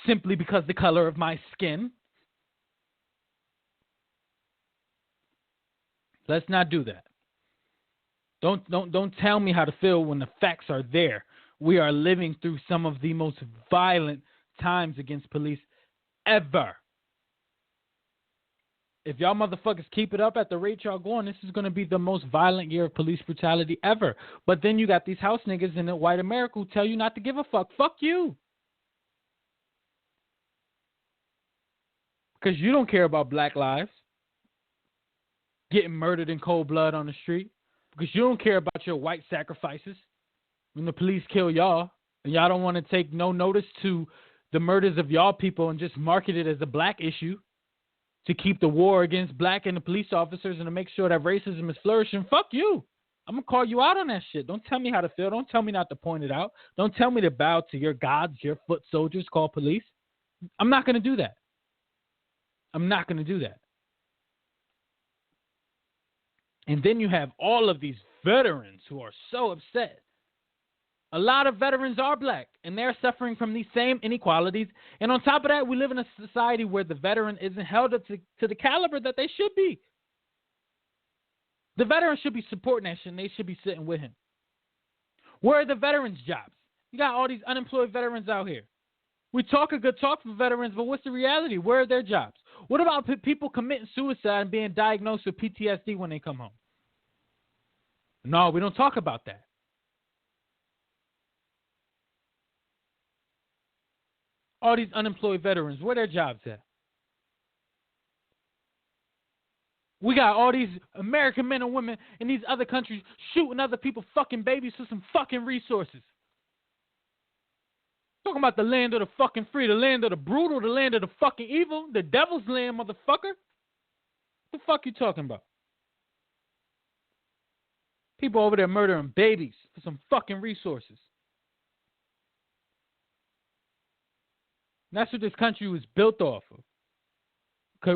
D: simply because the color of my skin. Let's not do that. Don't tell me how to feel when the facts are there. We are living through some of the most violent times against police ever. If y'all motherfuckers keep it up at the rate y'all going, this is going to be the most violent year of police brutality ever. But then you got these house niggas in the white America who tell you not to give a fuck. Fuck you. Because you don't care about black lives getting murdered in cold blood on the street. Because you don't care about your white sacrifices when the police kill y'all. And y'all don't want to take no notice to the murders of y'all people and just market it as a black issue to keep the war against black and the police officers and to make sure that racism is flourishing. Fuck you. I'm going to call you out on that shit. Don't tell me how to feel. Don't tell me not to point it out. Don't tell me to bow to your gods, your foot soldiers called police. I'm not going to do that. I'm not going to do that. And then you have all of these veterans who are so upset. A lot of veterans are black, and they're suffering from these same inequalities. And on top of that, we live in a society where the veteran isn't held up to the caliber that they should be. The veteran should be supporting that shit, and they should be sitting with him. Where are the veterans' jobs? You got all these unemployed veterans out here. We talk a good talk for veterans, but what's the reality? Where are their jobs? What about people committing suicide and being diagnosed with PTSD when they come home? No, we don't talk about that. All these unemployed veterans, where their jobs at? We got all these American men and women in these other countries shooting other people's fucking babies for some fucking resources. Talking about the land of the fucking free, the land of the brutal, the land of the fucking evil, the devil's land, motherfucker. What the fuck you talking about? People over there murdering babies for some fucking resources. And that's what this country was built off of.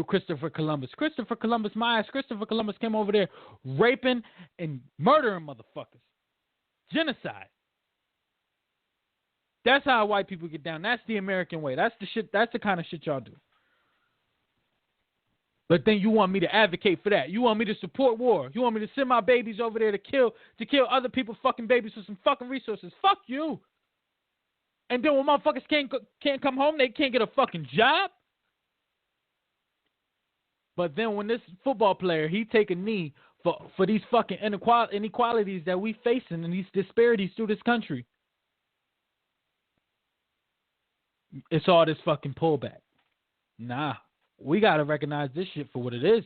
D: Christopher Columbus. Christopher Columbus, my ass. Christopher Columbus came over there raping and murdering motherfuckers. Genocide. That's how white people get down. That's the American way. That's the shit. That's the kind of shit y'all do. But then you want me to advocate for that. You want me to support war. You want me to send my babies over there to kill other people's fucking babies for some fucking resources. Fuck you. And then when motherfuckers can't come home, they can't get a fucking job. But then when this football player, he take a knee for these fucking inequalities that we facing and these disparities through this country, it's all this fucking pullback. Nah, we got to recognize this shit for what it is.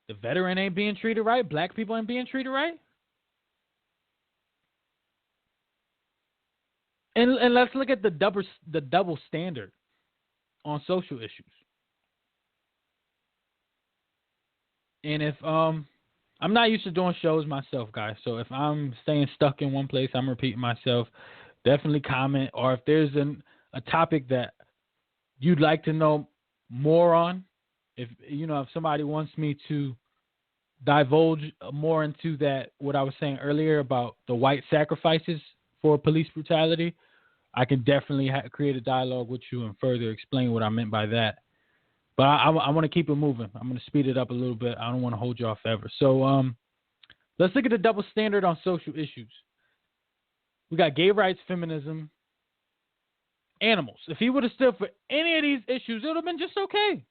D: The veteran ain't being treated right. Black people ain't being treated right. And let's look at the double standard on social issues. And if I'm not used to doing shows myself, guys. So if I'm staying stuck in one place, I'm repeating myself. Definitely comment, or if there's a topic that you'd like to know more on, if somebody wants me to divulge more into that, what I was saying earlier about the white sacrifices for police brutality, I can definitely create a dialogue with you and further explain what I meant by that. But I want to keep it moving. I'm going to speed it up a little bit. I don't want to hold you off forever. So let's look at the double standard on social issues. We got gay rights, feminism, animals. If he would have stood for any of these issues, it would have been just okay.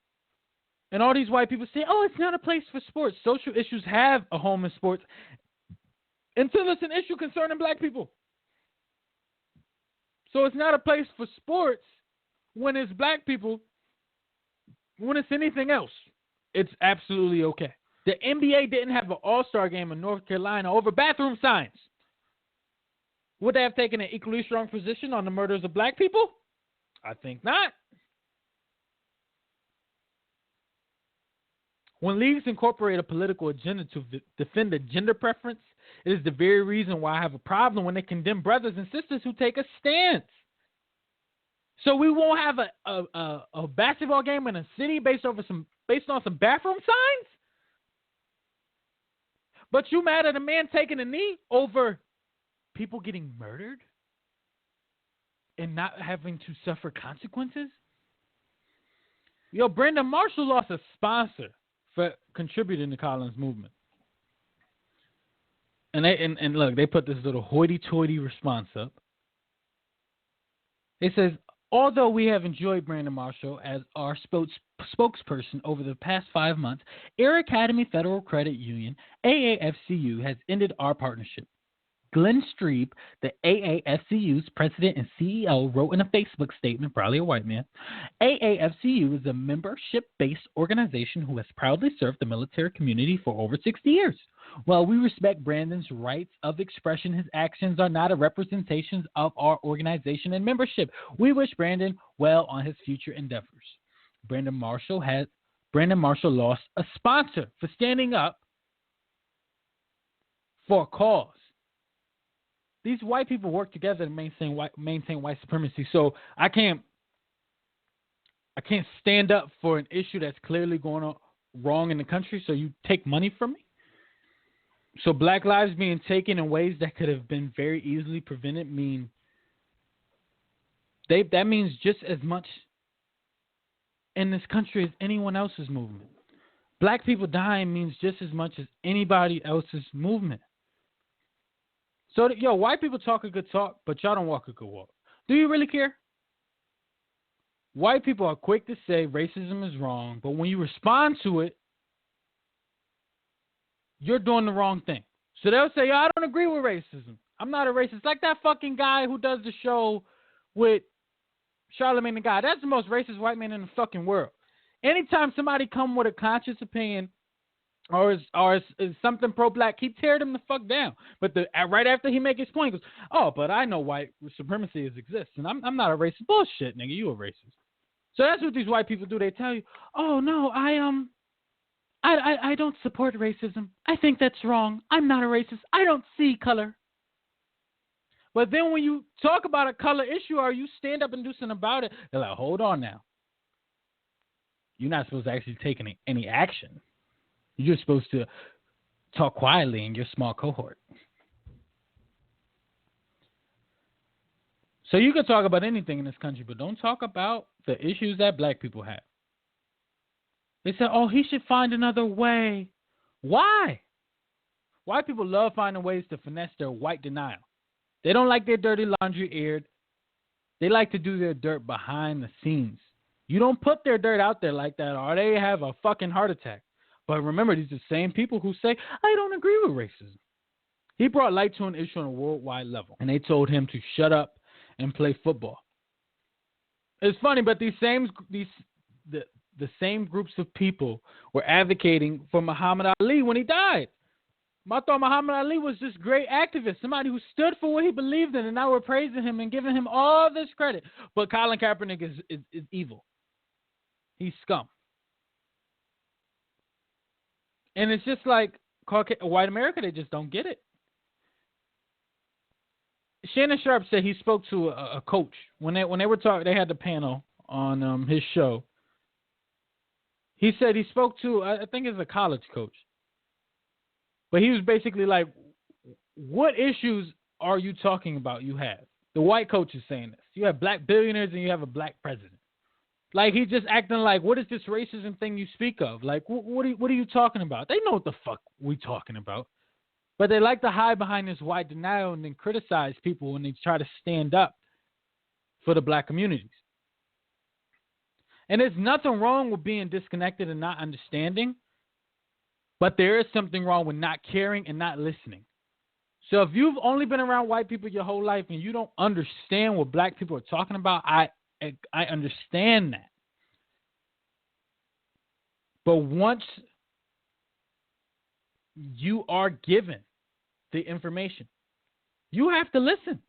D: And all these white people say, oh, it's not a place for sports. Social issues have a home in sports until it's an issue concerning black people. So it's not a place for sports when it's black people. When it's anything else, it's absolutely okay. The NBA didn't have an all-star game in North Carolina over bathroom signs. Would they have taken an equally strong position on the murders of black people? I think not. When leagues incorporate a political agenda to defend a gender preference, it is the very reason why I have a problem when they condemn brothers and sisters who take a stance. So we won't have a basketball game in a city based on some bathroom signs? But you mad at a man taking a knee over people getting murdered and not having to suffer consequences? Yo, Brandon Marshall lost a sponsor for contributing to Collins' movement. And look, they put this little hoity-toity response up. It says, although we have enjoyed Brandon Marshall as our spokesperson over the past 5 months, Air Academy Federal Credit Union, AAFCU, has ended our partnership. Glenn Streeb, the AAFCU's president and CEO, wrote in a Facebook statement, probably a white man, AAFCU is a membership-based organization who has proudly served the military community for over 60 years. While we respect Brandon's rights of expression, his actions are not a representation of our organization and membership. We wish Brandon well on his future endeavors. Brandon Marshall lost a sponsor for standing up for a cause. These white people work together to maintain white supremacy. So I can't stand up for an issue that's clearly going on wrong in the country. So you take money from me. So black lives being taken in ways that could have been very easily prevented that means just as much in this country as anyone else's movement. Black people dying means just as much as anybody else's movement. So, white people talk a good talk, but y'all don't walk a good walk. Do you really care? White people are quick to say racism is wrong, but when you respond to it, you're doing the wrong thing. So they'll say, I don't agree with racism. I'm not a racist. Like that fucking guy who does the show with Charlamagne the Guy. That's the most racist white man in the fucking world. Anytime somebody come with a conscious opinion or is something pro-black, he tear them the fuck down. But right after he make his point, he goes, oh, but I know white supremacy exists, and I'm not a racist. Bullshit, nigga, you a racist. So that's what these white people do. They tell you, oh, no, I don't support racism. I think that's wrong. I'm not a racist. I don't see color. But then when you talk about a color issue or you stand up and do something about it, they're like, hold on now. you're not supposed to actually take any action. You're supposed to talk quietly in your small cohort. So you can talk about anything in this country, but don't talk about the issues that black people have. They said, oh, he should find another way. Why? White people love finding ways to finesse their white denial. They don't like their dirty laundry aired. They like to do their dirt behind the scenes. You don't put their dirt out there like that, or they have a fucking heart attack. But remember, these are the same people who say, I don't agree with racism. He brought light to an issue on a worldwide level, and they told him to shut up and play football. It's funny, but the same groups of people were advocating for Muhammad Ali when he died. I thought Muhammad Ali was this great activist, somebody who stood for what he believed in, and now we're praising him and giving him all this credit. But Colin Kaepernick is evil. He's scum. And it's just like white America, they just don't get it. Shannon Sharp said he spoke to a coach when they were talking. They had the panel on his show. He said he spoke to, I think it's a college coach, but he was basically like, "What issues are you talking about? You have the white coach is saying this. You have black billionaires and you have a black president. Like he's just acting like, what is this racism thing you speak of? Like what are you talking about? They know what the fuck we talking about." But they like to hide behind this white denial and then criticize people when they try to stand up for the black communities. And there's nothing wrong with being disconnected and not understanding, but there is something wrong with not caring and not listening. So if you've only been around white people your whole life and you don't understand what black people are talking about, I understand that. But once you are given the information, you have to listen.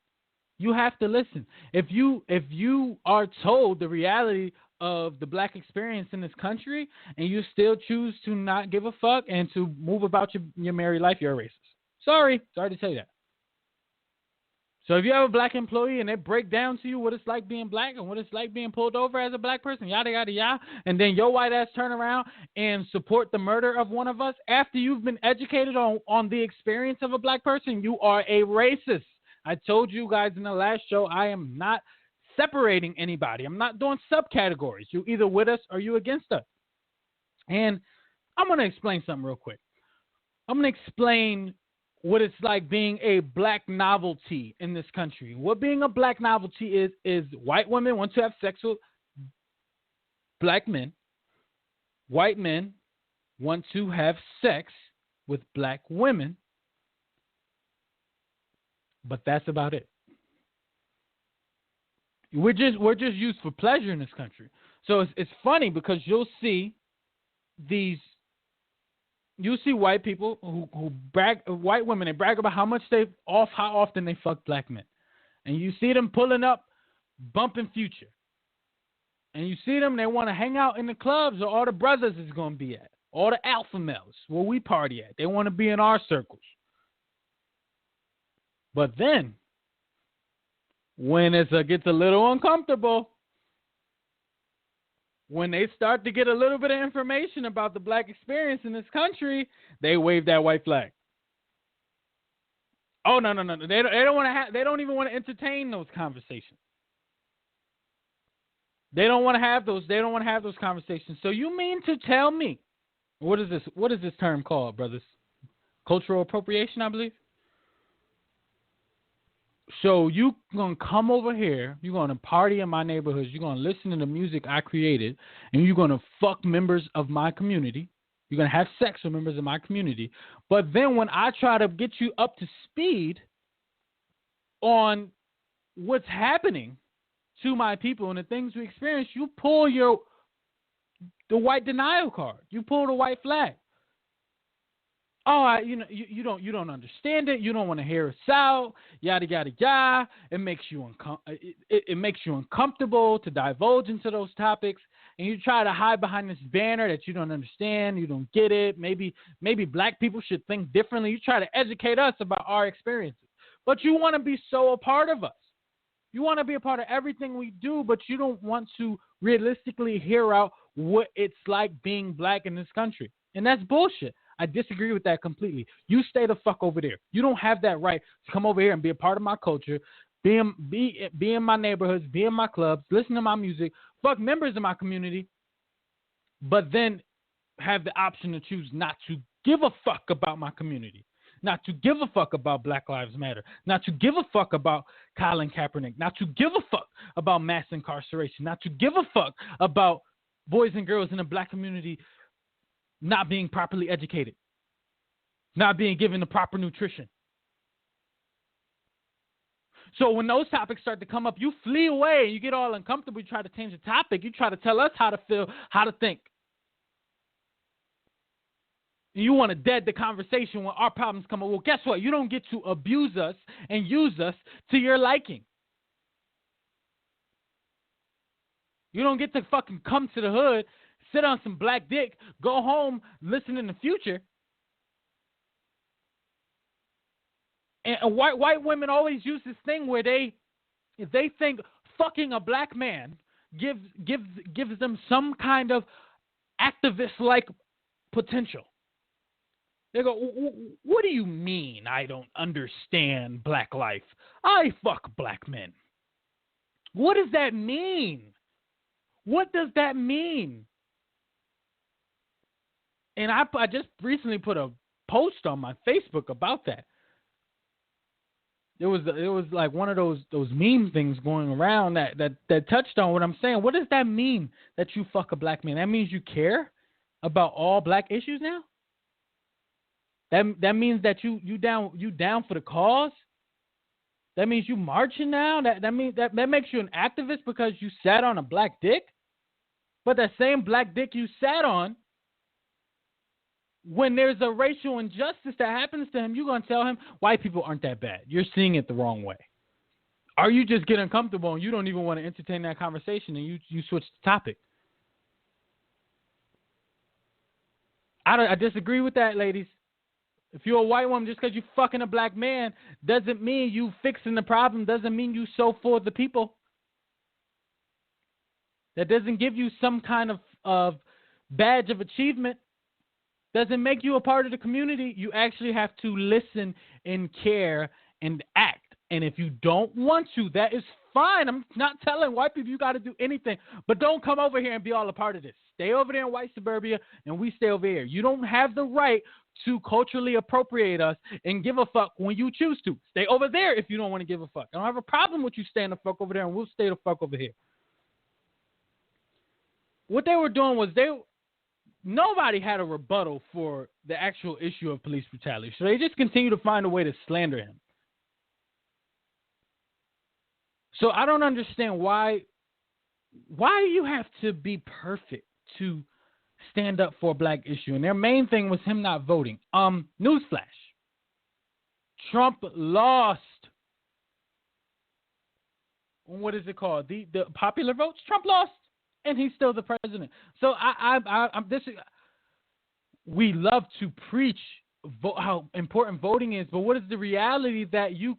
D: You have to listen. If you are told the reality of the black experience in this country and you still choose to not give a fuck and to move about your merry life, you're a racist. Sorry to tell you that. So if you have a black employee and they break down to you what it's like being black and what it's like being pulled over as a black person, yada, yada, yada, and then your white ass turn around and support the murder of one of us after you've been educated on the experience of a black person, you are a racist. I told you guys in the last show, I am not separating anybody. I'm not doing subcategories. You either with us or you against us. And I'm going to explain something real quick. I'm going to explain what it's like being a black novelty in this country. What being a black novelty is white women want to have sex with black men. White men want to have sex with black women. But that's about it. We're just used for pleasure in this country. So it's funny because you'll see white people who brag, white women, they brag about how often they fuck black men. And you see them pulling up, bumping Future. And you see them, they want to hang out in the clubs where all the brothers is going to be at. All the alpha males, where we party at. They want to be in our circles. But then, when it gets a little uncomfortable, when they start to get a little bit of information about the black experience in this country, they wave that white flag. Oh no! They don't want to have. They don't even want to entertain those conversations. They don't want to have those. They don't want to have those conversations. So you mean to tell me, what is this? What is this term called, brothers? Cultural appropriation, I believe. So you gonna come over here, you're gonna party in my neighborhoods, you're gonna listen to the music I created, and you're gonna fuck members of my community. You're gonna have sex with members of my community. But then when I try to get you up to speed on what's happening to my people and the things we experience, you pull the white denial card. You pull the white flag. Oh, you don't understand it. You don't want to hear us out. Yada yada yada. It makes you it makes you uncomfortable to divulge into those topics, and you try to hide behind this banner that you don't understand. You don't get it. Maybe black people should think differently. You try to educate us about our experiences, but you want to be so a part of us. You want to be a part of everything we do, but you don't want to realistically hear out what it's like being black in this country. And that's bullshit. I disagree with that completely. You stay the fuck over there. You don't have that right to come over here and be a part of my culture, be in my neighborhoods, be in my clubs, listen to my music, fuck members of my community, but then have the option to choose not to give a fuck about my community, not to give a fuck about Black Lives Matter, not to give a fuck about Colin Kaepernick, not to give a fuck about mass incarceration, not to give a fuck about boys and girls in the black community not being properly educated, not being given the proper nutrition. So when those topics start to come up, you flee away and you get all uncomfortable. You try to change the topic. You try to tell us how to feel, how to think. You want to dead the conversation when our problems come up. Well, guess what? You don't get to abuse us and use us to your liking. You don't get to fucking come to the hood, sit on some black dick, go home, listen in the future. And white women always use this thing where they think fucking a black man gives them some kind of activist-like potential. They go, what do you mean I don't understand black life? I fuck black men. What does that mean? What does that mean? And I just recently put a post on my Facebook about that. It was like one of those meme things going around that touched on what I'm saying. What does that mean that you fuck a black man? That means you care about all black issues now? That means that you down for the cause? That means you marching now? That means that makes you an activist because you sat on a black dick? But that same black dick you sat on, when there's a racial injustice that happens to him, you're going to tell him white people aren't that bad. You're seeing it the wrong way. Or you just get uncomfortable and you don't even want to entertain that conversation and you switch the topic. I disagree with that, ladies. If you're a white woman, just because you fucking a black man doesn't mean you fixing the problem, doesn't mean you so for the people. That doesn't give you some kind of badge of achievement. Doesn't make you a part of the community. You actually have to listen and care and act. And if you don't want to, that is fine. I'm not telling white people you got to do anything. But don't come over here and be all a part of this. Stay over there in white suburbia and we stay over here. You don't have the right to culturally appropriate us and give a fuck when you choose to. Stay over there if you don't want to give a fuck. I don't have a problem with you staying the fuck over there and we'll stay the fuck over here. What they were doing was nobody had a rebuttal for the actual issue of police brutality. So they just continue to find a way to slander him. So I don't understand why you have to be perfect to stand up for a black issue. And their main thing was him not voting. Newsflash. Trump lost. What is it called? The popular votes? Trump lost. And he's still the president. So I'm this. We love to preach how important voting is, but what is the reality that you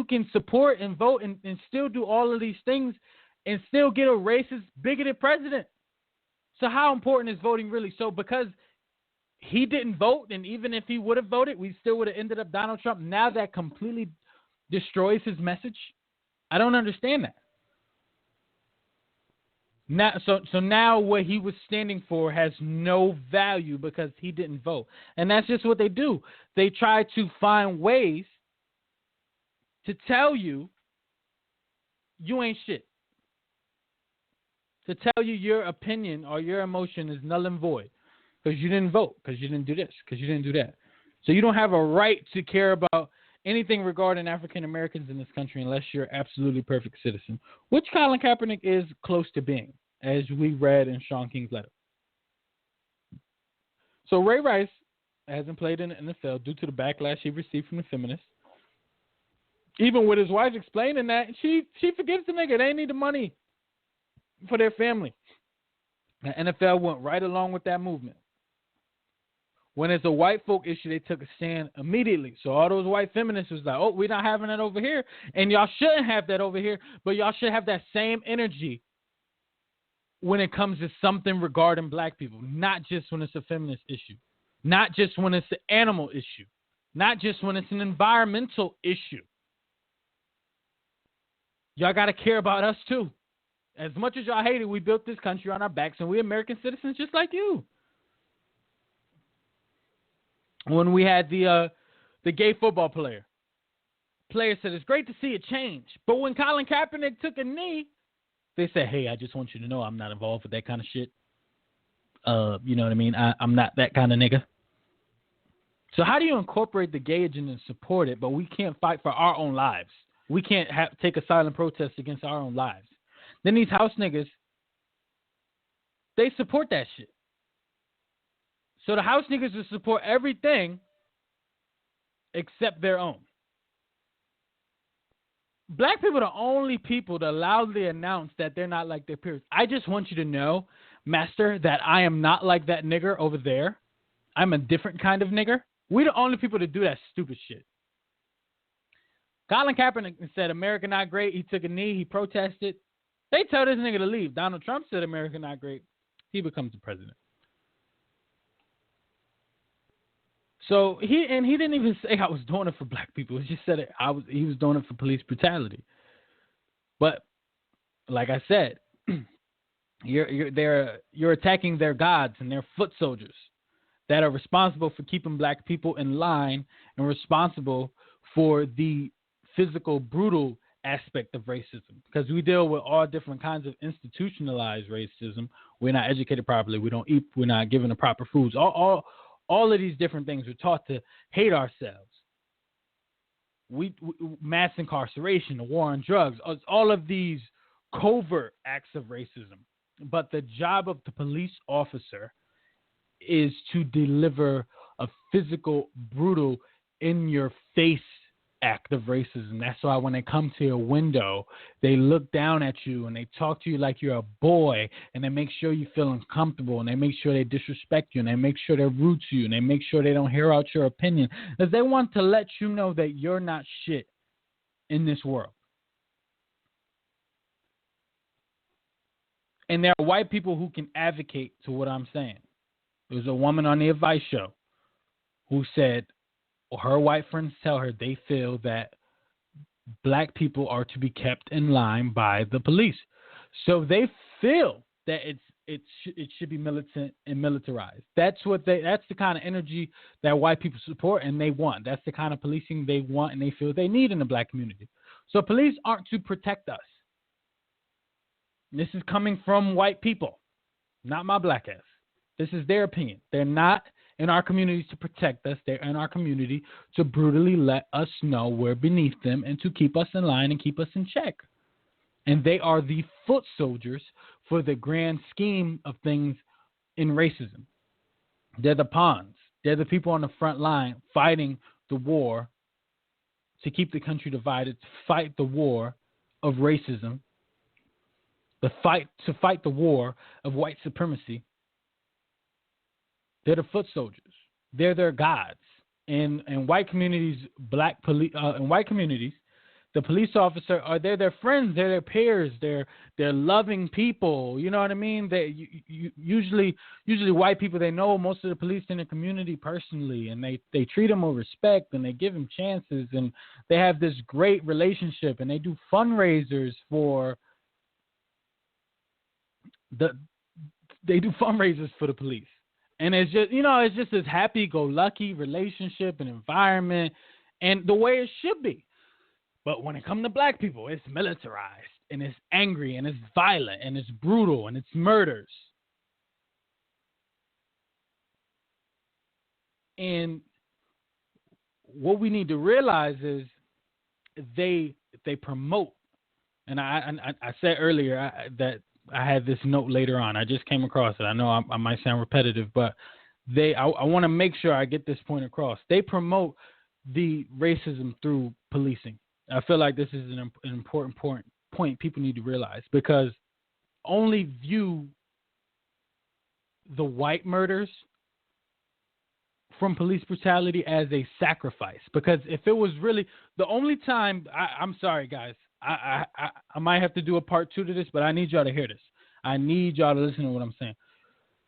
D: can support and vote and still do all of these things and still get a racist, bigoted president? So how important is voting really? So because he didn't vote, and even if he would have voted, we still would have ended up Donald Trump. Now that completely destroys his message. I don't understand that. Now, so now what he was standing for has no value because he didn't vote. And that's just what they do. They try to find ways to tell you ain't shit. To tell you your opinion or your emotion is null and void because you didn't vote, because you didn't do this, because you didn't do that. So you don't have a right to care about anything regarding African Americans in this country unless you're an absolutely perfect citizen, which Colin Kaepernick is close to being, as we read in Sean King's letter. So Ray Rice hasn't played in the NFL due to the backlash he received from the feminists. Even with his wife explaining that, she forgives the nigga. They need the money for their family. The NFL went right along with that movement. When it's a white folk issue, they took a stand immediately. So all those white feminists was like, oh, we're not having that over here. And y'all shouldn't have that over here, but y'all should have that same energy when it comes to something regarding black people, not just when it's a feminist issue, not just when it's an animal issue, not just when it's an environmental issue. Y'all got to care about us too. As much as y'all hate it, we built this country on our backs, and we're American citizens just like you. When we had the gay football player said, it's great to see a change. But when Colin Kaepernick took a knee, they said, hey, I just want you to know I'm not involved with that kind of shit. You know what I mean? I'm not that kind of nigga. So how do you incorporate the gay agenda and support it, but we can't fight for our own lives? We can't take a silent protest against our own lives. Then these house niggas, they support that shit. So the house niggas will support everything except their own. Black people are the only people that loudly announce that they're not like their peers. I just want you to know, master, that I am not like that nigger over there. I'm a different kind of nigger. We're the only people to do that stupid shit. Colin Kaepernick said, America not great. He took a knee. He protested. They tell this nigga to leave. Donald Trump said, America not great. He becomes the president. So he didn't even say I was doing it for black people. He just said he was doing it for police brutality. But like I said, you're attacking their gods and their foot soldiers that are responsible for keeping black people in line and responsible for the physical, brutal aspect of racism. Because we deal with all different kinds of institutionalized racism. We're not educated properly. We don't eat. We're not given the proper foods. All of these different things, we're taught to hate ourselves. We mass incarceration, the war on drugs, all of these covert acts of racism. But the job of the police officer is to deliver a physical, brutal, in-your-face act of racism. That's why when they come to your window, they look down at you and they talk to you like you're a boy, and they make sure you feel uncomfortable, and they make sure they disrespect you, and they make sure they're rude to you, and they make sure they don't hear out your opinion, because they want to let you know that you're not shit in this world. And there are white people who can advocate to what I'm saying. There was a woman on the Advice Show who said, her white friends tell her they feel that black people are to be kept in line by the police. So they feel that it should be militant and militarized. That's the kind of energy that white people support and they want. That's the kind of policing they want and they feel they need in the black community. So police aren't to protect us. This is coming from white people, not my black ass. This is their opinion. They're not in our communities to protect us. They're in our community to brutally let us know we're beneath them and to keep us in line and keep us in check. And they are the foot soldiers for the grand scheme of things in racism. They're the pawns. They're the people on the front line fighting the war to keep the country divided, to fight the war of racism, to fight the war of white supremacy. They're the foot soldiers. They're their gods. In white communities, in white communities, the police officer they're their friends, they're their peers, they're loving people. You know what I mean? They usually white people, they know most of the police in the community personally, and they treat them with respect and they give them chances, and they have this great relationship, and they do fundraisers for the police. And it's just this happy-go-lucky relationship and environment and the way it should be. But when it comes to black people, it's militarized and it's angry and it's violent and it's brutal and it's murders. And what we need to realize is they promote. And I said earlier that I had this note later on. I just came across it. I know I might sound repetitive, but I want to make sure I get this point across. They promote the racism through policing. I feel like this is an important point people need to realize, because only view the white murders from police brutality as a sacrifice. Because if it was really the only time, I'm sorry guys, I might have to do a part 2 to this, but I need y'all to hear this. I need y'all to listen to what I'm saying.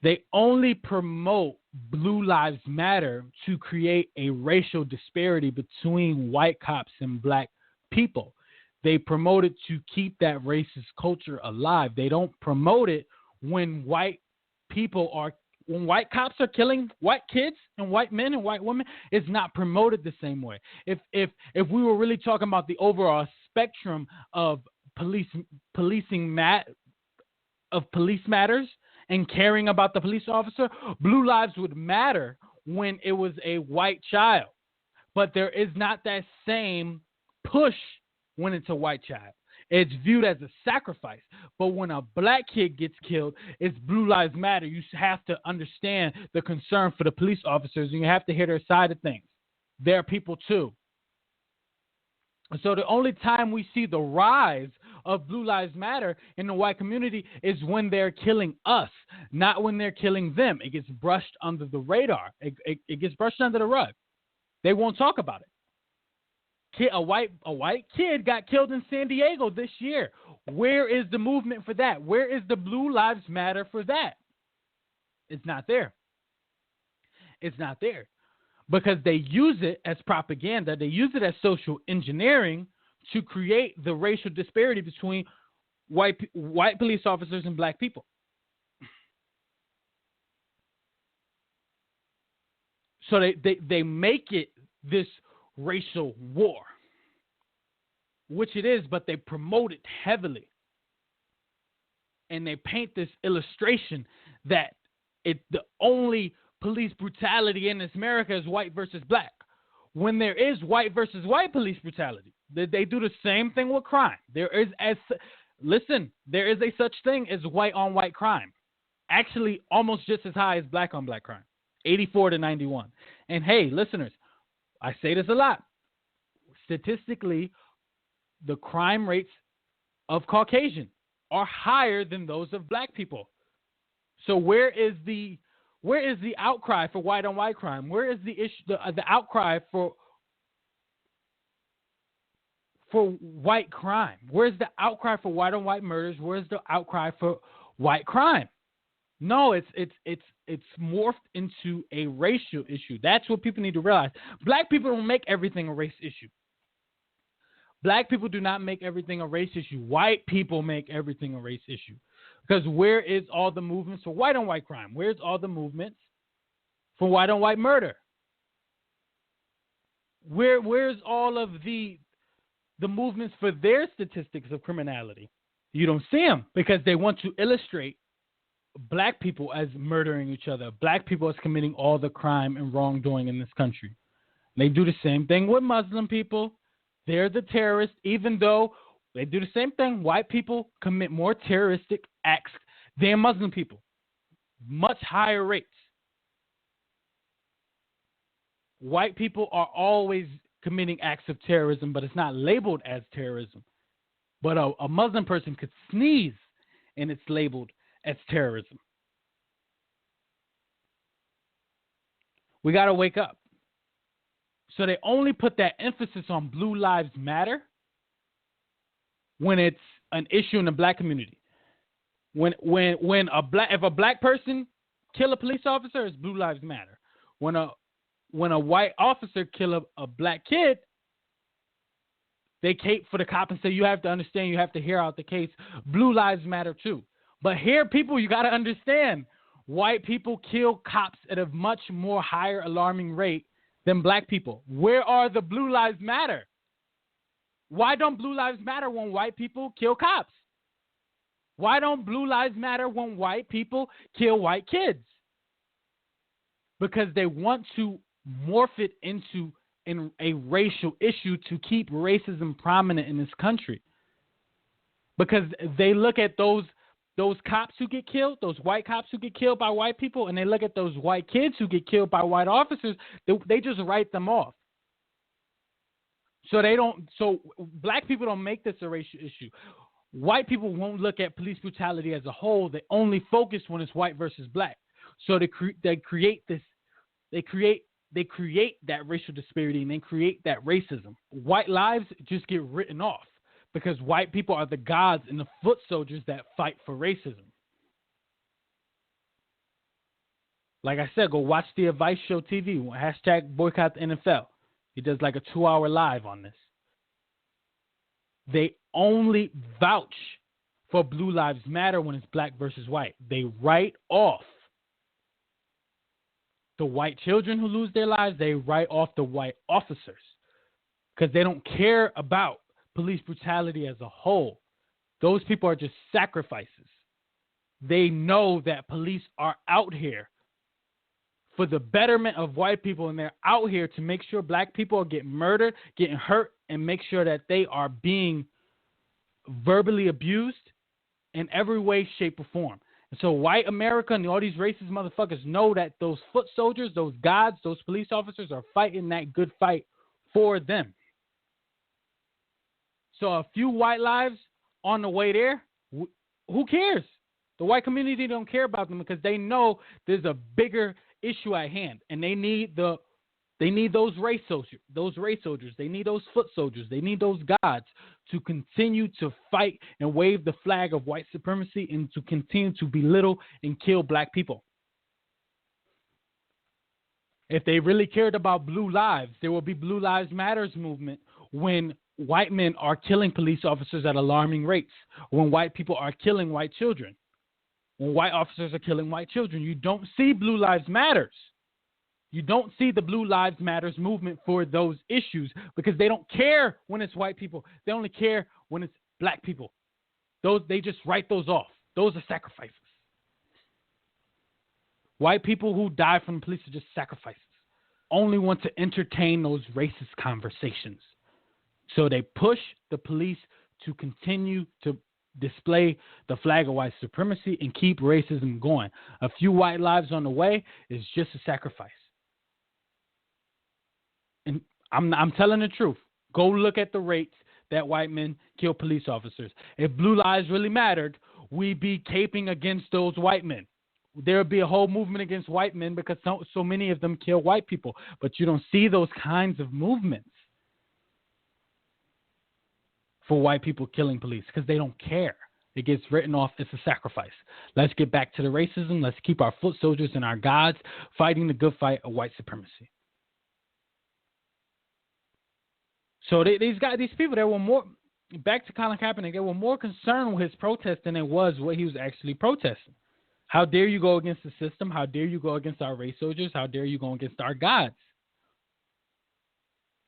D: They only promote Blue Lives Matter to create a racial disparity between white cops and black people. They promote it to keep that racist culture alive. They don't promote it when white cops are killing white kids and white men and white women. It's not promoted the same way. If we were really talking about the overall spectrum of police matters and caring about the police officer, Blue Lives would matter when it was a white child. But there is not that same push when it's a white child. It's viewed as a sacrifice. But when a black kid gets killed, it's Blue Lives Matter. You have to understand the concern for the police officers, and you have to hear their side of things. They're people too. So the only time we see the rise of Blue Lives Matter in the white community is when they're killing us, not when they're killing them. It gets brushed under the radar. It gets brushed under the rug. They won't talk about it. A white kid got killed in San Diego this year. Where is the movement for that? Where is the Blue Lives Matter for that? It's not there. It's not there. Because they use it as propaganda. They use it as social engineering to create the racial disparity between white police officers and black people. So they make it this racial war, which it is, but they promote it heavily. And they paint this illustration that the only police brutality in this America is white versus black, when there is white versus white police brutality. They do the same thing with crime. There is a such thing as white on white crime, actually almost just as high as black on black crime, 84 to 91. And hey, listeners, I say this a lot. Statistically, the crime rates of Caucasian are higher than those of black people. So where is the outcry for white on white crime? Where is the issue? The outcry for white crime? Where's the outcry for white on white murders? Where's the outcry for white crime? No, it's morphed into a racial issue. That's what people need to realize. Black people don't make everything a race issue. Black people do not make everything a race issue. White people make everything a race issue. Because where is all the movements for white on white crime? Where's all the movements for white on white murder? Where's all of the movements for their statistics of criminality? You don't see them because they want to illustrate black people as murdering each other, black people as committing all the crime and wrongdoing in this country. They do the same thing with Muslim people. They're the terrorists, even though they do the same thing. White people commit more terroristic acts than Muslim people, much higher rates. White people are always committing acts of terrorism, but it's not labeled as terrorism. But a Muslim person could sneeze and it's labeled as terrorism. We got to wake up. So they only put that emphasis on Blue Lives Matter when it's an issue in the black community. If a black person kill a police officer, it's Blue Lives Matter. When a white officer kill a black kid, they cape for the cop and say, you have to understand, you have to hear out the case. Blue Lives Matter too. But here, people, you got to understand, white people kill cops at a much more higher alarming rate than black people. Where are the Blue Lives Matter? Why don't Blue Lives Matter when white people kill cops? Why don't Blue Lives Matter when white people kill white kids? Because they want to morph it into a racial issue to keep racism prominent in this country. Because they look at those cops who get killed, those white cops who get killed by white people, and they look at those white kids who get killed by white officers, they just write them off. So black people don't make this a racial issue. White people won't look at police brutality as a whole. They only focus when it's white versus black. So they create that racial disparity and they create that racism. White lives just get written off because white people are the gods and the foot soldiers that fight for racism. Like I said, go watch the Advice Show TV. Hashtag boycott the NFL. He does like a 2-hour live on this. They only vouch for Blue Lives Matter when it's black versus white. They write off the white children who lose their lives. They write off the white officers because they don't care about police brutality as a whole. Those people are just sacrifices. They know that police are out here for the betterment of white people, and they're out here to make sure black people are getting murdered, getting hurt, and make sure that they are being verbally abused in every way, shape, or form. And so white America and all these racist motherfuckers know that those foot soldiers, those gods, those police officers are fighting that good fight for them. So a few white lives on the way there, who cares? The white community don't care about them because they know there's a bigger issue at hand, and they need those race soldiers. They need those foot soldiers. They need those gods to continue to fight and wave the flag of white supremacy and to continue to belittle and kill black people. If they really cared about blue lives, there will be Blue Lives Matters movement when white men are killing police officers at alarming rates, when white people are killing white children, when white officers are killing white children. You don't see Blue Lives Matters. You don't see the Blue Lives Matters movement for those issues because they don't care when it's white people. They only care when it's black people. They just write those off. Those are sacrifices. White people who die from the police are just sacrifices. Only want to entertain those racist conversations. So they push the police to continue to display the flag of white supremacy and keep racism going. A few white lives on the way is just a sacrifice. And I'm telling the truth. Go look at the rates that white men kill police officers. If blue lives really mattered, we'd be caping against those white men. There would be a whole movement against white men because so many of them kill white people. But you don't see those kinds of movements for white people killing police because they don't care. It gets written off as a sacrifice. Let's get back to the racism. Let's keep our foot soldiers and our gods fighting the good fight of white supremacy. So these people, they were more, back to Colin Kaepernick, they were more concerned with his protest than it was what he was actually protesting. How dare you go against the system? How dare you go against our race soldiers? How dare you go against our gods?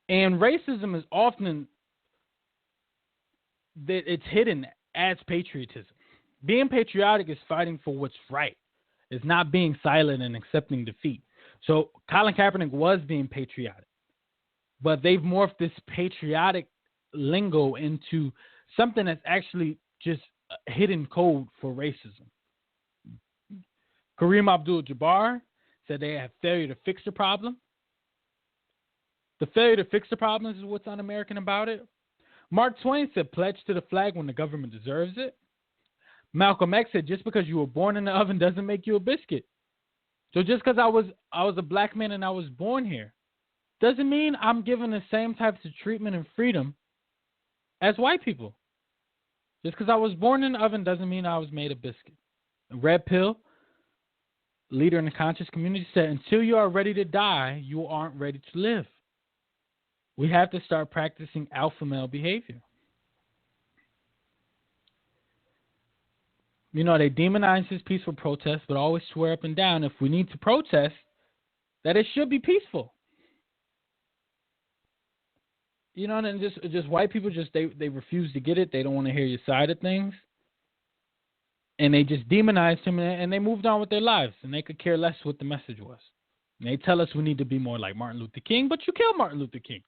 D: And racism is often that it's hidden as patriotism. Being patriotic is fighting for what's right. It's not being silent and accepting defeat. So Colin Kaepernick was being patriotic. But they've morphed this patriotic lingo into something that's actually just a hidden code for racism. Kareem Abdul-Jabbar said they have failure to fix the problem. The failure to fix the problem is what's un-American about it. Mark Twain said pledge to the flag when the government deserves it. Malcolm X said just because you were born in the oven doesn't make you a biscuit. So just because I was a black man and I was born here doesn't mean I'm given the same types of treatment and freedom as white people. Just because I was born in the oven doesn't mean I was made a biscuit. Red Pill, leader in the conscious community, said, until you are ready to die, you aren't ready to live. We have to start practicing alpha male behavior. You know, they demonize his peaceful protest, but always swear up and down if we need to protest, that it should be peaceful. You know, and just white people they refuse to get it. They don't want to hear your side of things. And they just demonized him and they moved on with their lives. And they could care less what the message was. And they tell us we need to be more like Martin Luther King, but you killed Martin Luther King.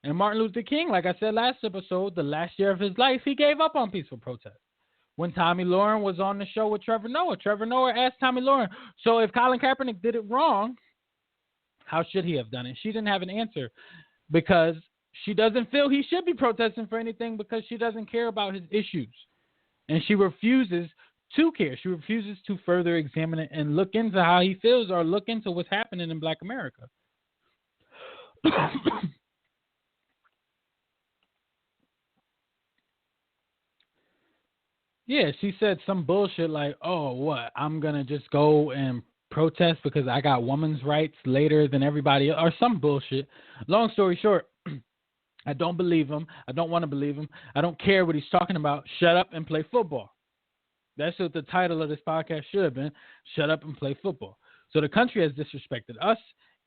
D: And Martin Luther King, like I said last episode, the last year of his life, he gave up on peaceful protest. When Tommy Lauren was on the show with Trevor Noah asked Tommy Lauren, so if Colin Kaepernick did it wrong, how should he have done it? She didn't have an answer because she doesn't feel he should be protesting for anything because she doesn't care about his issues. And she refuses to care. She refuses to further examine it and look into how he feels or look into what's happening in Black America. Yeah, she said some bullshit like, oh, what? I'm going to just go and protest because I got women's rights later than everybody else, or some bullshit. Long story short, I don't believe him. I don't want to believe him. I don't care what he's talking about. Shut up and play football. That's what the title of this podcast should have been. Shut up and play football. So the country has disrespected us,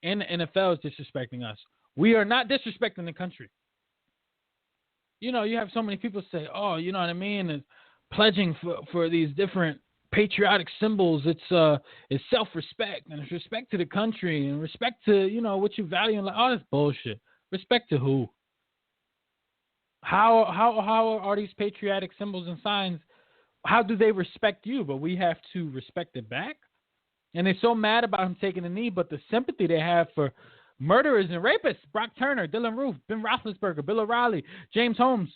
D: and the NFL is disrespecting us. We are not disrespecting the country. You know, you have so many people say, oh, you know what I mean, and pledging for these different patriotic symbols. It's self-respect, and it's respect to the country, and respect to, you know, what you value. And like, all this bullshit. Respect to who? How are these patriotic symbols and signs? How do they respect you? But we have to respect it back. And they're so mad about him taking a knee, but the sympathy they have for murderers and rapists, Brock Turner, Dylan Roof, Ben Roethlisberger, Bill O'Reilly, James Holmes.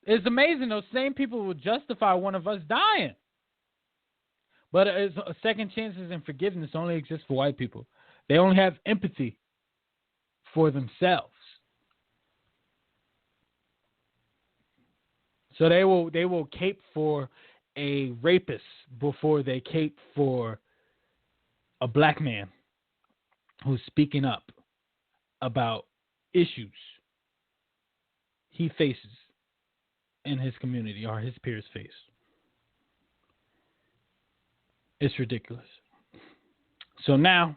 D: It's amazing those same people will justify one of us dying. But second chances and forgiveness only exist for white people. They only have empathy for themselves. So they will cape for a rapist before they cape for a black man who's speaking up about issues he faces in his community or his peers face. It's ridiculous. So now,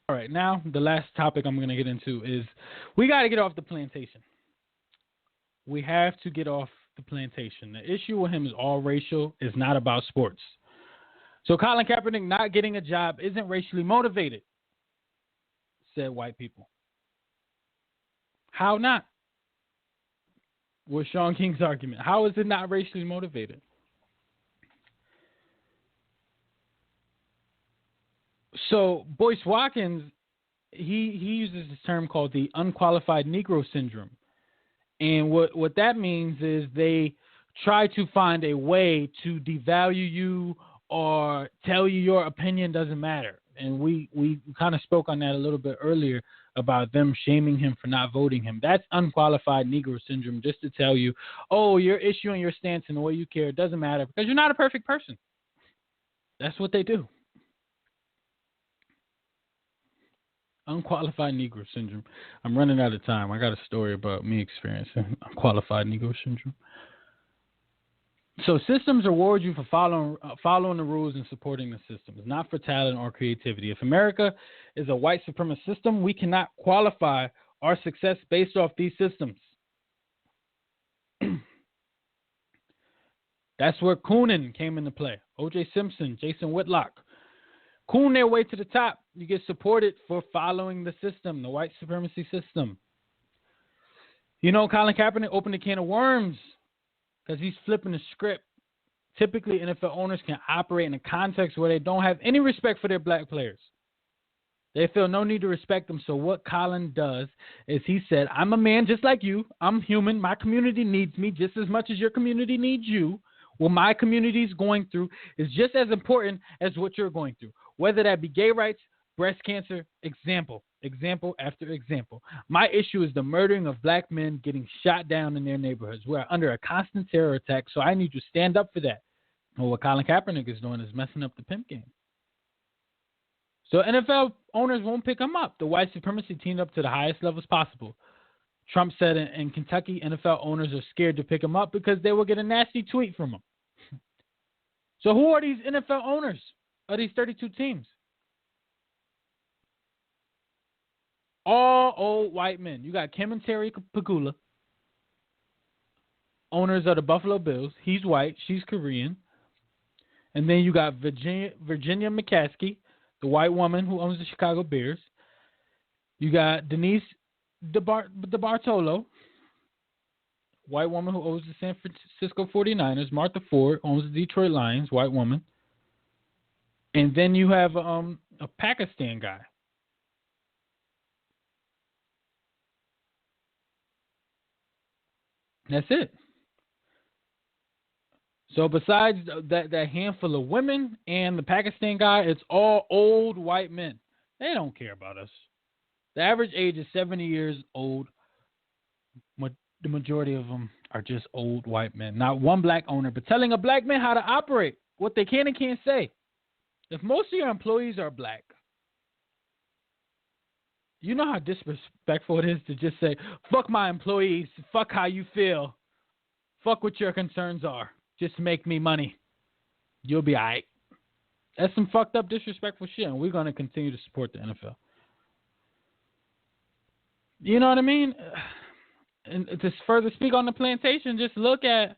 D: all right, now the last topic I'm going to get into is we got to get off the plantation. We have to get off the plantation. The issue with him is all racial. It's not about sports. So Colin Kaepernick not getting a job isn't racially motivated, said white people. How not? Was Sean King's argument. How is it not racially motivated? So Boyce Watkins, he uses this term called the unqualified Negro syndrome. And what that means is they try to find a way to devalue you or tell you your opinion doesn't matter. And we kind of spoke on that a little bit earlier about them shaming him for not voting him. That's unqualified Negro syndrome, just to tell you, oh, your issue and your stance and the way you care doesn't matter because you're not a perfect person. That's what they do. Unqualified Negro syndrome. I'm running out of time. I got a story about me experiencing unqualified Negro syndrome. So systems reward you for following the rules and supporting the systems, not for talent or creativity. If America is a white supremacist system, we cannot qualify our success based off these systems. That's where Coonan came into play. O.J. Simpson, Jason Whitlock. Coon their way to the top. You get supported for following the system, the white supremacy system. You know, Colin Kaepernick opened a can of worms because he's flipping the script. Typically, NFL owners can operate in a context where they don't have any respect for their black players. They feel no need to respect them. So what Colin does is he said, I'm a man just like you. I'm human. My community needs me just as much as your community needs you. What my community is going through is just as important as what you're going through. Whether that be gay rights, breast cancer, example after example. My issue is the murdering of black men getting shot down in their neighborhoods. We're under a constant terror attack, so I need to stand up for that. Well, what Colin Kaepernick is doing is messing up the pimp game. So NFL owners won't pick him up. The white supremacy teamed up to the highest levels possible. Trump said in Kentucky, NFL owners are scared to pick him up because they will get a nasty tweet from him. So who are these NFL owners of these 32 teams? All old white men. You got Kim and Terry Pagula, owners of the Buffalo Bills. He's white. She's Korean. And then you got Virginia McCaskey, the white woman who owns the Chicago Bears. You got Denise DeBartolo, white woman who owns the San Francisco 49ers. Martha Ford owns the Detroit Lions, white woman. And then you have a Pakistan guy. That's it. So besides that handful of women and the Pakistan guy, it's all old white men. They don't care about us. The average age is 70 years old. The majority of them are just old white men. Not one black owner, but telling a black man how to operate, what they can and can't say. If most of your employees are black, you know how disrespectful it is to just say, fuck my employees, fuck how you feel, fuck what your concerns are, just make me money. You'll be all right. That's some fucked up, disrespectful shit, and we're going to continue to support the NFL. You know what I mean? And to further speak on the plantation, just look at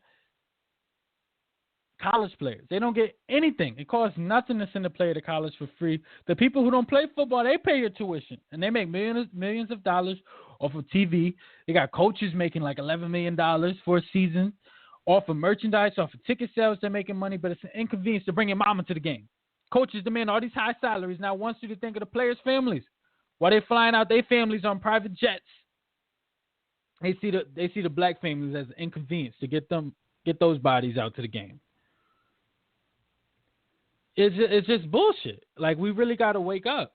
D: college players. They don't get anything. It costs nothing to send a player to college for free. The people who don't play football, they pay your tuition, and they make millions of dollars off of TV. They got coaches making like $11 million for a season off of merchandise, off of ticket sales. They're making money, but it's an inconvenience to bring your mama to the game. Coaches demand all these high salaries. Now wants you to think of the players' families while they're flying out their families on private jets. They see the black families as an inconvenience to get those bodies out to the game. It's just bullshit. Like, we really got to wake up.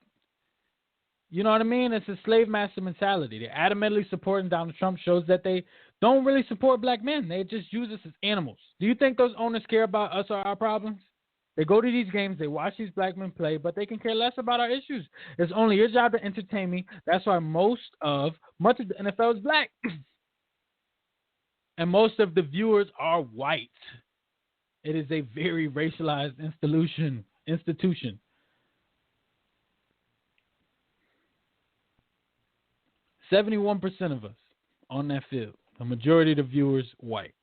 D: You know what I mean? It's a slave master mentality. They're adamantly supporting Donald Trump, shows that they don't really support black men. They just use us as animals. Do you think those owners care about us or our problems? They go to these games, they watch these black men play, but they can care less about our issues. It's only your job to entertain me. That's why much of the NFL is black. And most of the viewers are white. It is a very racialized institution. 71% of us on that field. The majority of the viewers, white.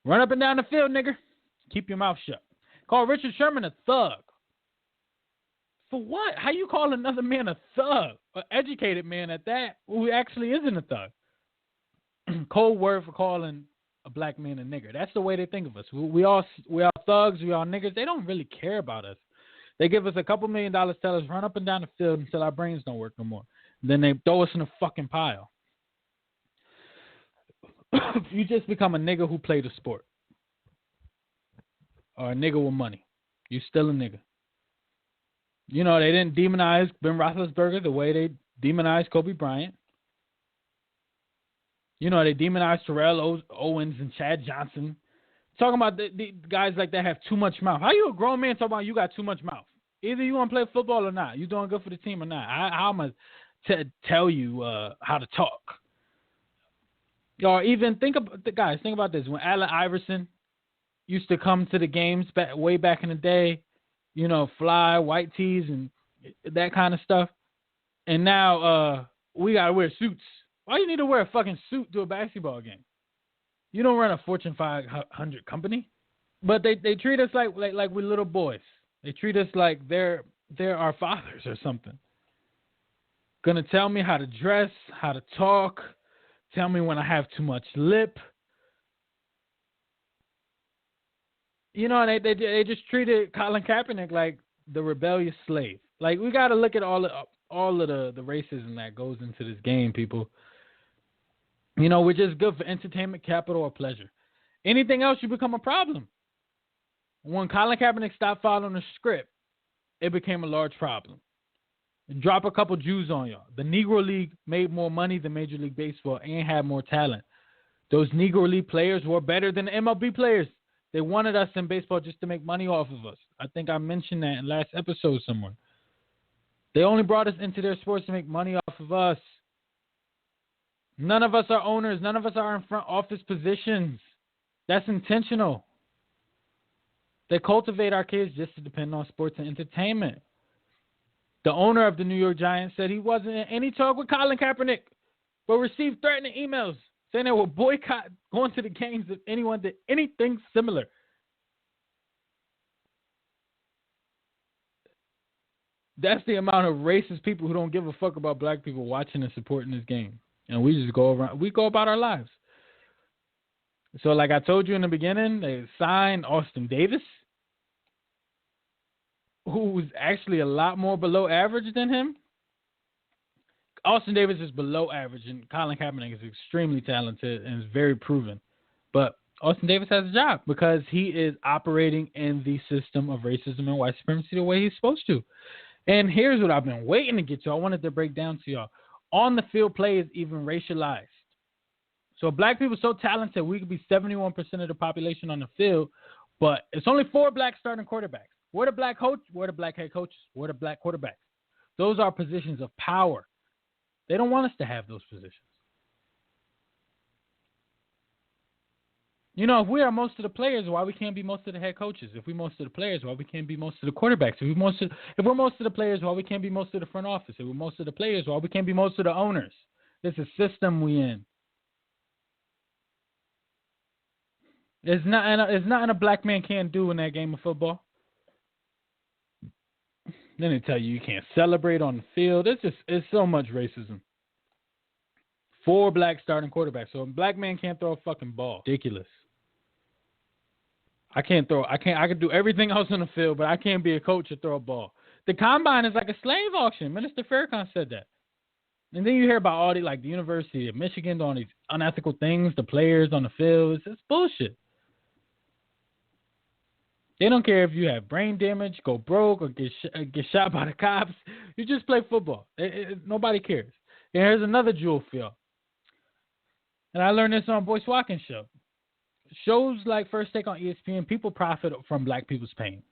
D: Run up and down the field, nigger. Keep your mouth shut. Call Richard Sherman a thug. For what? How you call another man a thug? An educated man at that, who actually isn't a thug. Cold word for calling a black man a nigger. That's the way they think of us. We all thugs, we all niggers. They don't really care about us. They give us a couple $1 million, tell us run up and down the field until our brains don't work no more. Then they throw us in a fucking pile. You just become a nigger who played a sport. Or a nigger with money. You still a nigger. You know, they didn't demonize Ben Roethlisberger the way they demonized Kobe Bryant. You know, they demonized Terrell Owens and Chad Johnson. Talking about the guys like that have too much mouth. How you a grown man talking about you got too much mouth? Either you want to play football or not. You doing good for the team or not. How am I to tell you how to talk? Or even think about this. When Allen Iverson used to come to the games way back in the day, you know, fly, white tees, and that kind of stuff. And now we got to wear suits. Why do you need to wear a fucking suit to a basketball game? You don't run a Fortune 500 company. But they treat us like we're little boys. They treat us like they're our fathers or something. Gonna tell me how to dress, how to talk, tell me when I have too much lip. You know, they just treated Colin Kaepernick like the rebellious slave. Like, we got to look at all of the racism that goes into this game, people. You know, we're just good for entertainment, capital, or pleasure. Anything else, you become a problem. When Colin Kaepernick stopped following the script, it became a large problem. Drop a couple Jews on y'all. The Negro League made more money than Major League Baseball and had more talent. Those Negro League players were better than the MLB players. They wanted us in baseball just to make money off of us. I think I mentioned that in last episode somewhere. They only brought us into their sports to make money off of us. None of us are owners. None of us are in front office positions. That's intentional. They cultivate our kids just to depend on sports and entertainment. The owner of the New York Giants said he wasn't in any talk with Colin Kaepernick, but received threatening emails saying they will boycott going to the games if anyone did anything similar. That's the amount of racist people who don't give a fuck about black people watching and supporting this game. And we just go about our lives. So like I told you in the beginning, they signed Austin Davis, who's actually a lot more below average than him. Austin Davis is below average, and Colin Kaepernick is extremely talented and is very proven. But Austin Davis has a job because he is operating in the system of racism and white supremacy the way he's supposed to. And here's what I've been waiting to get to. I wanted to break down to y'all. on the field play is even racialized. So black people are so talented, we could be 71% of the population on the field, but it's only 4 black starting quarterbacks. We're the black coach, we're the black head coaches, we're the black quarterbacks. Those are positions of power. They don't want us to have those positions. You know, if we are most of the players, why we can't be most of the head coaches? If we're most of the players, why we can't be most of the quarterbacks? If we're most of the players, why we can't be most of the front office? If we're most of the players, why we can't be most of the owners? It's a system we in. There's nothing a black man can't do in that game of football. Then they tell you can't celebrate on the field. It's so much racism. 4 black starting quarterbacks. So a black man can't throw a fucking ball. Ridiculous. I can do everything else on the field, but I can't be a coach or throw a ball. The combine is like a slave auction. Minister Farrakhan said that. And then you hear about all the University of Michigan doing these unethical things, the players on the field. It's bullshit. They don't care if you have brain damage, go broke, or get shot by the cops. You just play football. Nobody cares. And here's another jewel for y'all. And I learned this on Boyce Watkins' show. Shows like First Take on ESPN, people profit from black people's pain.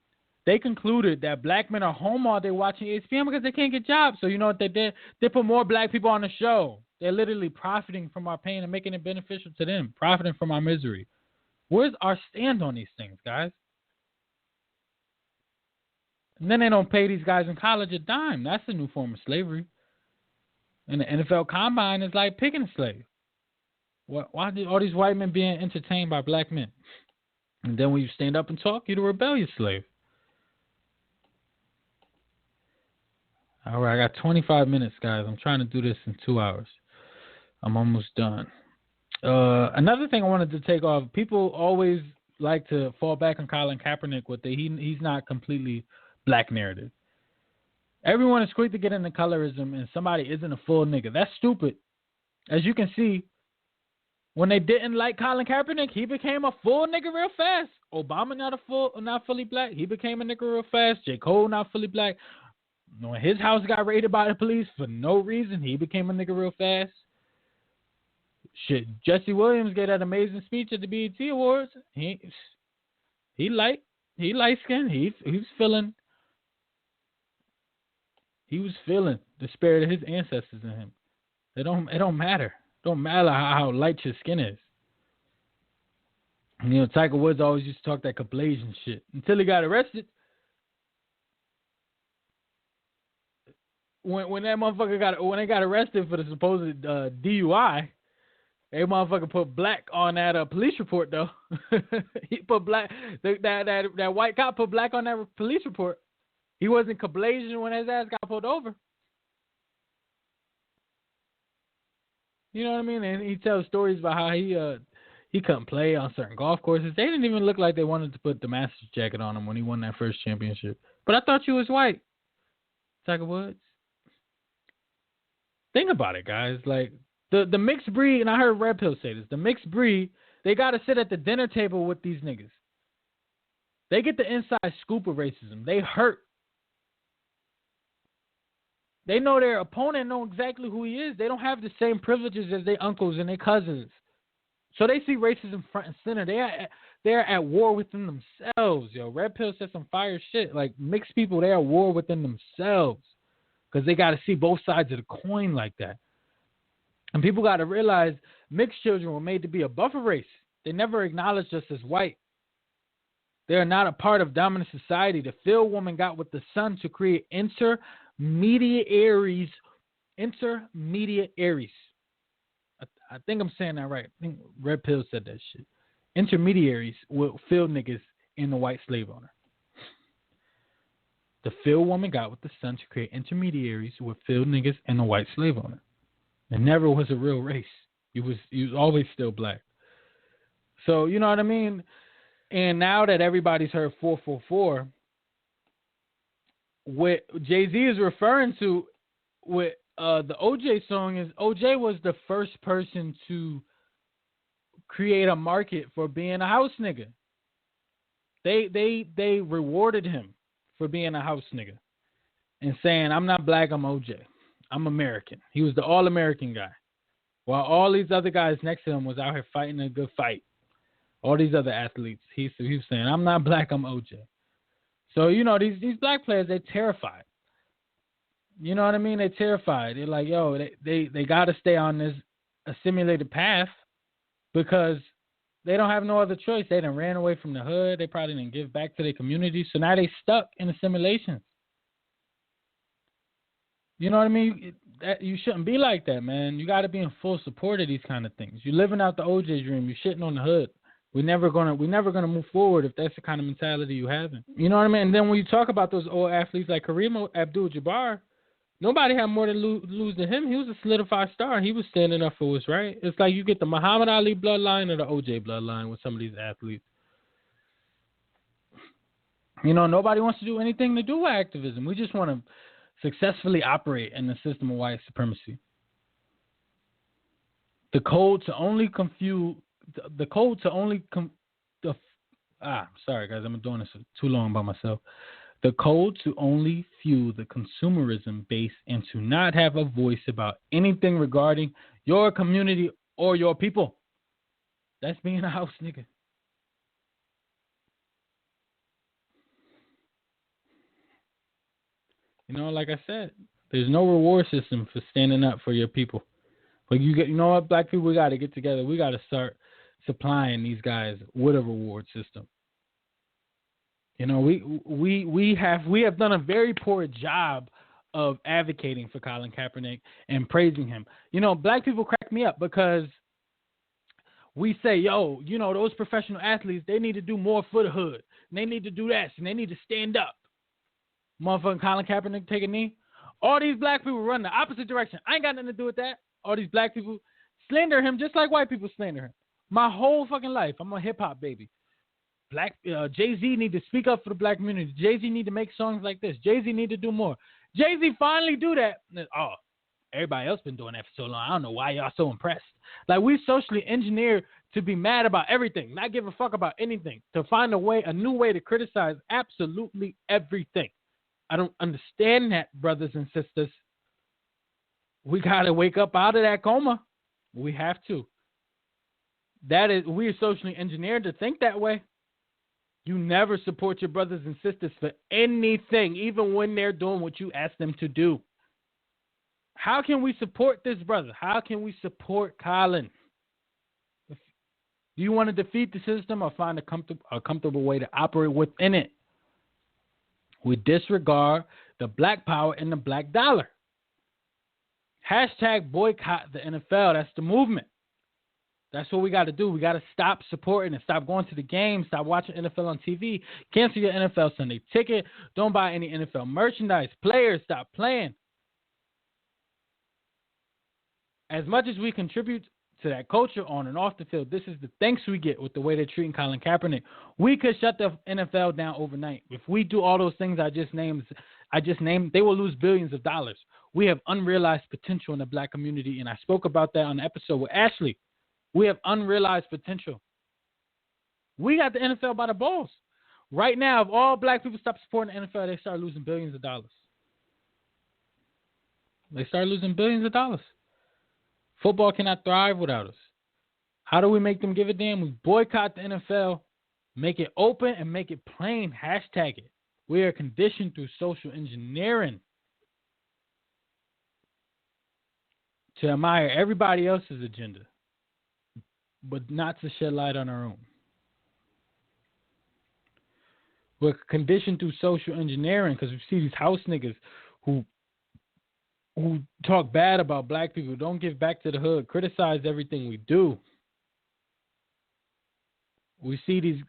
D: They concluded that black men are home all day watching ESPN because they can't get jobs. So you know what they did? They put more black people on the show. They're literally profiting from our pain and making it beneficial to them, profiting from our misery. Where's our stand on these things, guys? And then they don't pay these guys in college a dime. That's a new form of slavery. And the NFL Combine is like picking a slave. Why do all these white men being entertained by black men? And then when you stand up and talk, you're the rebellious slave. All right, I got 25 minutes, guys. I'm trying to do this in 2 hours. I'm almost done. Another thing I wanted to take off, people always like to fall back on Colin Kaepernick with he's not completely black narrative. Everyone is quick to get into colorism and somebody isn't a full nigga. That's stupid. As you can see, when they didn't like Colin Kaepernick, he became a full nigga real fast. Obama not fully black. He became a nigga real fast. J. Cole not fully black. When his house got raided by the police for no reason, he became a nigga real fast. Shit, Jesse Williams gave that amazing speech at the BET Awards. He light skinned. He was feeling the spirit of his ancestors in him. It don't matter. It don't matter how light your skin is. You know, Tiger Woods always used to talk that Caucasian shit until he got arrested. When that motherfucker when they got arrested for the supposed DUI, that motherfucker put black on that police report though. He put black. That white cop put black on that police report. He wasn't Caucasian when his ass got pulled over. You know what I mean? And he tells stories about how he couldn't play on certain golf courses. They didn't even look like they wanted to put the Masters jacket on him when he won that first championship. But I thought you was white, Tiger Woods. Think about it, guys. Like the mixed breed, and I heard Red Pill say this. The mixed breed, they got to sit at the dinner table with these niggas. They get the inside scoop of racism. They hurt. They know their opponent know exactly who he is. They don't have the same privileges as their uncles and their cousins. So they see racism front and center. They're at war within themselves, yo. Red Pill said some fire shit. Like, mixed people, they're at war within themselves because they got to see both sides of the coin like that. And people got to realize mixed children were made to be a buffer race. They never acknowledged us as white. They are not a part of dominant society. The field woman got with the sun to create intermediaries. I think I'm saying that right. I think Red Pill said that shit. Intermediaries will field niggas in the white slave owner. The field woman got with the sun to create intermediaries with field niggas and the white slave owner. It never was a real race. You was always still black. So you know what I mean? And now that everybody's heard 444, what Jay-Z is referring to with the OJ song is OJ was the first person to create a market for being a house nigga. They rewarded him for being a house nigga and saying, I'm not black, I'm OJ. I'm American. He was the all-American guy. While all these other guys next to him was out here fighting a good fight. All these other athletes. He was saying, I'm not black, I'm OJ. So, these black players, they're terrified. You know what I mean? They're terrified. They're like, yo, they got to stay on this assimilated path because they don't have no other choice. They done ran away from the hood. They probably didn't give back to their community. So now they stuck in assimilation. You know what I mean? You shouldn't be like that, man. You got to be in full support of these kind of things. You're living out the OJ dream. You're shitting on the hood. We're never gonna move forward if that's the kind of mentality you have. You know what I mean? And then when you talk about those old athletes like Kareem Abdul-Jabbar, nobody had more to lose than him. He was a solidified star. He was standing up for what's right. It's like you get the Muhammad Ali bloodline or the OJ bloodline with some of these athletes. Nobody wants to do anything to do with activism. We just want to successfully operate in the system of white supremacy. The code to only sorry guys, I'm doing this too long by myself. The code to only fuel the consumerism base and to not have a voice about anything regarding your community or your people. That's being a house nigga. Like I said, there's no reward system for standing up for your people. But black people, we got to get together. We got to start supplying these guys with a reward system. We have done a very poor job of advocating for Colin Kaepernick and praising him. Black people crack me up because we say, those professional athletes, they need to do more for the hood. And they need to do this, and they need to stand up. Motherfucking Colin Kaepernick take a knee. All these black people run the opposite direction. I ain't got nothing to do with that. All these black people slander him just like white people slander him. My whole fucking life, I'm a hip-hop baby. Jay-Z need to speak up for the black community. Jay-Z need to make songs like this. Jay-Z need to do more. Jay-Z finally do that. Oh, everybody else been doing that for so long. I don't know why y'all so impressed. Like, we socially engineered to be mad about everything, not give a fuck about anything, to find a new way to criticize absolutely everything. I don't understand that, brothers and sisters. We got to wake up out of that coma. We have to. We are socially engineered to think that way. You never support your brothers and sisters for anything, even when they're doing what you ask them to do. How can we support this brother? How can we support Colin? Do you want to defeat the system or find a comfortable way to operate within it? We disregard the black power and the black dollar. Hashtag boycott the NFL. That's the movement. That's what we got to do. We got to stop supporting and stop going to the game. Stop watching NFL on TV. Cancel your NFL Sunday ticket. Don't buy any NFL merchandise. Players, stop playing. As much as we contribute to that culture on and off the field, this is the thanks we get with the way they're treating Colin Kaepernick. We could shut the NFL down overnight. If we do all those things I just named, they will lose billions of dollars. We have unrealized potential in the black community, and I spoke about that on the episode with Ashley. We have unrealized potential. We got the NFL by the balls. Right now, if all black people stop supporting the NFL, they start losing billions of dollars. They start losing billions of dollars. Football cannot thrive without us. How do we make them give a damn? We boycott the NFL, make it open, and make it plain. Hashtag it. We are conditioned through social engineering to admire everybody else's agenda, but not to shed light on our own. We're conditioned through social engineering because we see these house niggas who talk bad about black people, don't give back to the hood, criticize everything we do. We see these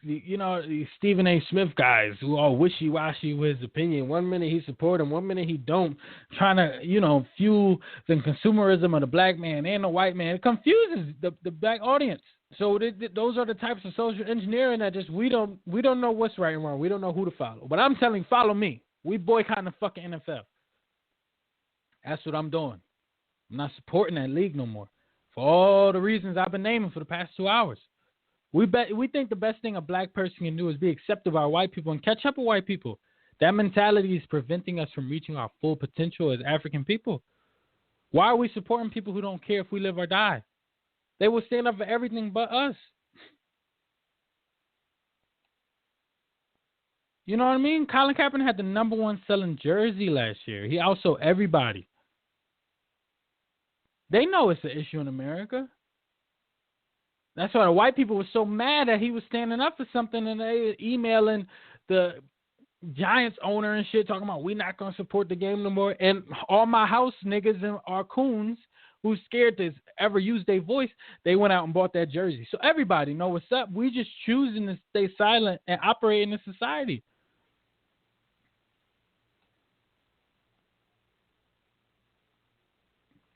D: Stephen A. Smith guys who are wishy-washy with his opinion. 1 minute he support him, 1 minute he don't, trying to, fuel the consumerism of the black man and the white man. It confuses the black audience. So those are the types of social engineering that just we don't know what's right and wrong. We don't know who to follow. But I'm telling you, follow me. We boycotting the fucking NFL. That's what I'm doing. I'm not supporting that league no more for all the reasons I've been naming for the past 2 hours. We think the best thing a black person can do is be accepted by white people and catch up with white people. That mentality is preventing us from reaching our full potential as African people. Why are we supporting people who don't care if we live or die? They will stand up for everything but us. You know what I mean? Colin Kaepernick had the #1 selling jersey last year. He outsold everybody. They know it's an issue in America. That's why the white people were so mad that he was standing up for something, and they emailing the Giants owner and shit talking about we not going to support the game no more. And all my house niggas and our coons who's scared to ever use their voice, they went out and bought that jersey. So everybody know what's up. We just choosing to stay silent and operate in this society.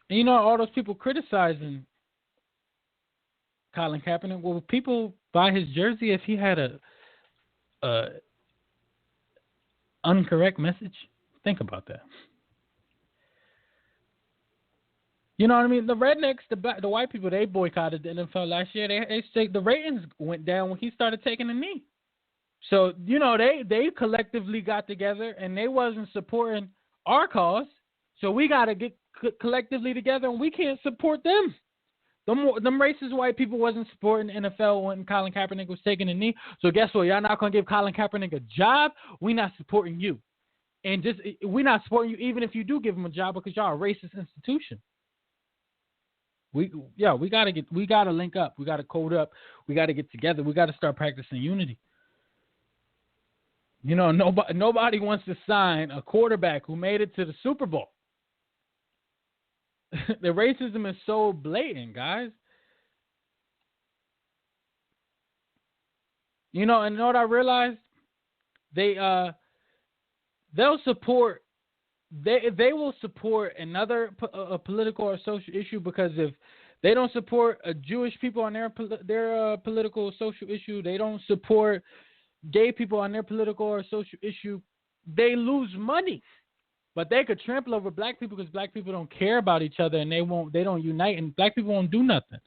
D: And you know, all those people criticizing Colin Kaepernick, will people buy his jersey if he had a incorrect message? Think about that. You know what I mean? The rednecks, the white people, they boycotted the NFL last year. They say the ratings went down when he started taking a knee. So, you know, they collectively got together and they wasn't supporting our cause. So we got to get collectively together and we can't support them. Them racist white people wasn't supporting the NFL when Colin Kaepernick was taking a knee. So guess what? Y'all not going to give Colin Kaepernick a job. We not supporting you. And we not supporting you even if you do give him a job because y'all a racist institution. We gotta link up. We gotta code up. We gotta get together. We gotta start practicing unity. You know, nobody wants to sign a quarterback who made it to the Super Bowl. The racism is so blatant, guys. You know, and you know what I realized? They'll support. They will support another political or social issue because if they don't support Jewish people on their political or social issue, they don't support gay people on their political or social issue, they lose money. But they could trample over black people because black people don't care about each other and they don't unite and black people won't do nothing.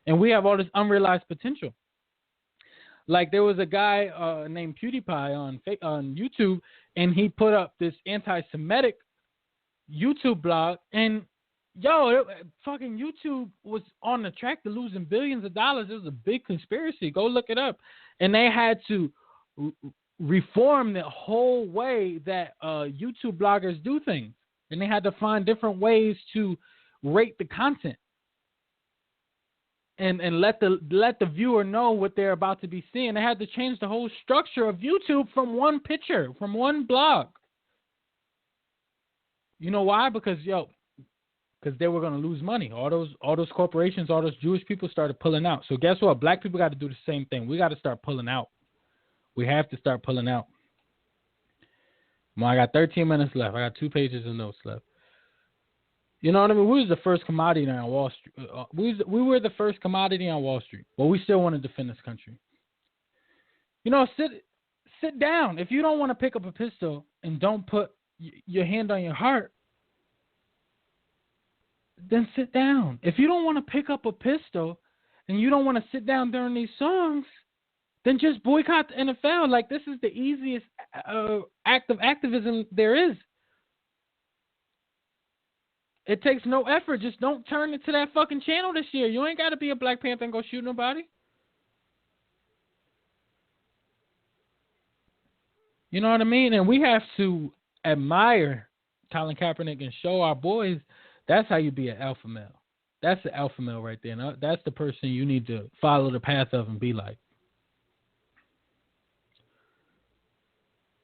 D: And we have all this unrealized potential. Like there was a guy named PewDiePie on YouTube, and he put up this anti-Semitic YouTube blog, and fucking YouTube was on the track to losing billions of dollars. It was a big conspiracy. Go look it up. And they had to reform the whole way that YouTube bloggers do things, and they had to find different ways to rate the content. And let the viewer know what they're about to be seeing. They had to change the whole structure of YouTube from one picture, from one blog. You know why? Because they were going to lose money. All those corporations, all those Jewish people started pulling out. So guess what? Black people got to do the same thing. We got to start pulling out. We have to start pulling out. Well, I got 13 minutes left. I got 2 pages of notes left. You know what I mean? We was the first commodity on Wall Street. We were the first commodity on Wall Street, but we still want to defend this country. You know, sit down. If you don't want to pick up a pistol and don't put your hand on your heart, then sit down. If you don't want to pick up a pistol and you don't want to sit down during these songs, then just boycott the NFL. Like, this is the easiest act of activism there is. It takes no effort. Just don't turn into that fucking channel this year. You ain't got to be a Black Panther and go shoot nobody. You know what I mean? And we have to admire Colin Kaepernick and show our boys that's how you be an alpha male. That's the alpha male right there. And that's the person you need to follow the path of and be like.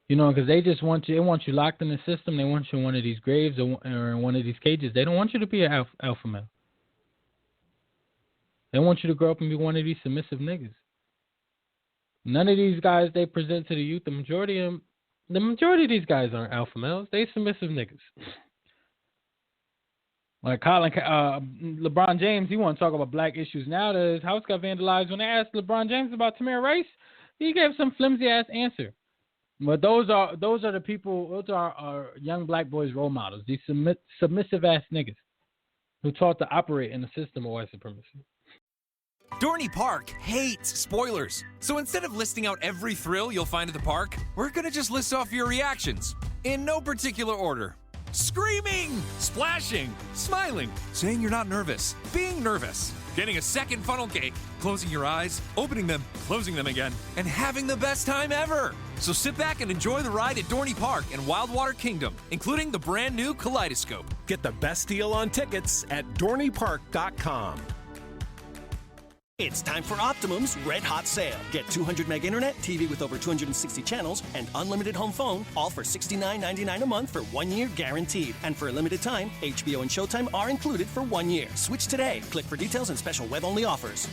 D: You know, because they just want you. They want you locked in the system. They want you in one of these graves or in one of these cages. They don't want you to be an alpha male. They want you to grow up and be one of these submissive niggas. None of these guys they present to the youth, the majority of these guys aren't alpha males. They submissive niggas. Like LeBron James, he want to talk about black issues now. His house got vandalized. When they asked LeBron James about Tamir Rice, he gave some flimsy ass answer. But those are the people. Those are our young black boys' role models. These submissive ass niggas who taught to operate in the system of white supremacy.
E: Dorney Park hates spoilers. So instead of listing out every thrill you'll find at the park, we're going to just list off your reactions in no particular order. screaming, splashing, smiling, saying you're not nervous, being nervous, getting a second funnel cake, closing your eyes, opening them, closing them again, and having the best time ever. So sit back and enjoy the ride at Dorney Park and Wildwater Kingdom, including the brand new Kaleidoscope.
F: Get the best deal on tickets at DorneyPark.com.
G: It's time for Optimum's Red Hot Sale. Get 200 meg internet, TV with over 260 channels, and unlimited home phone, all for $69.99 a month for 1 year guaranteed. And for a limited time, HBO and Showtime are included for 1 year. Switch today. Click for details and special web-only offers.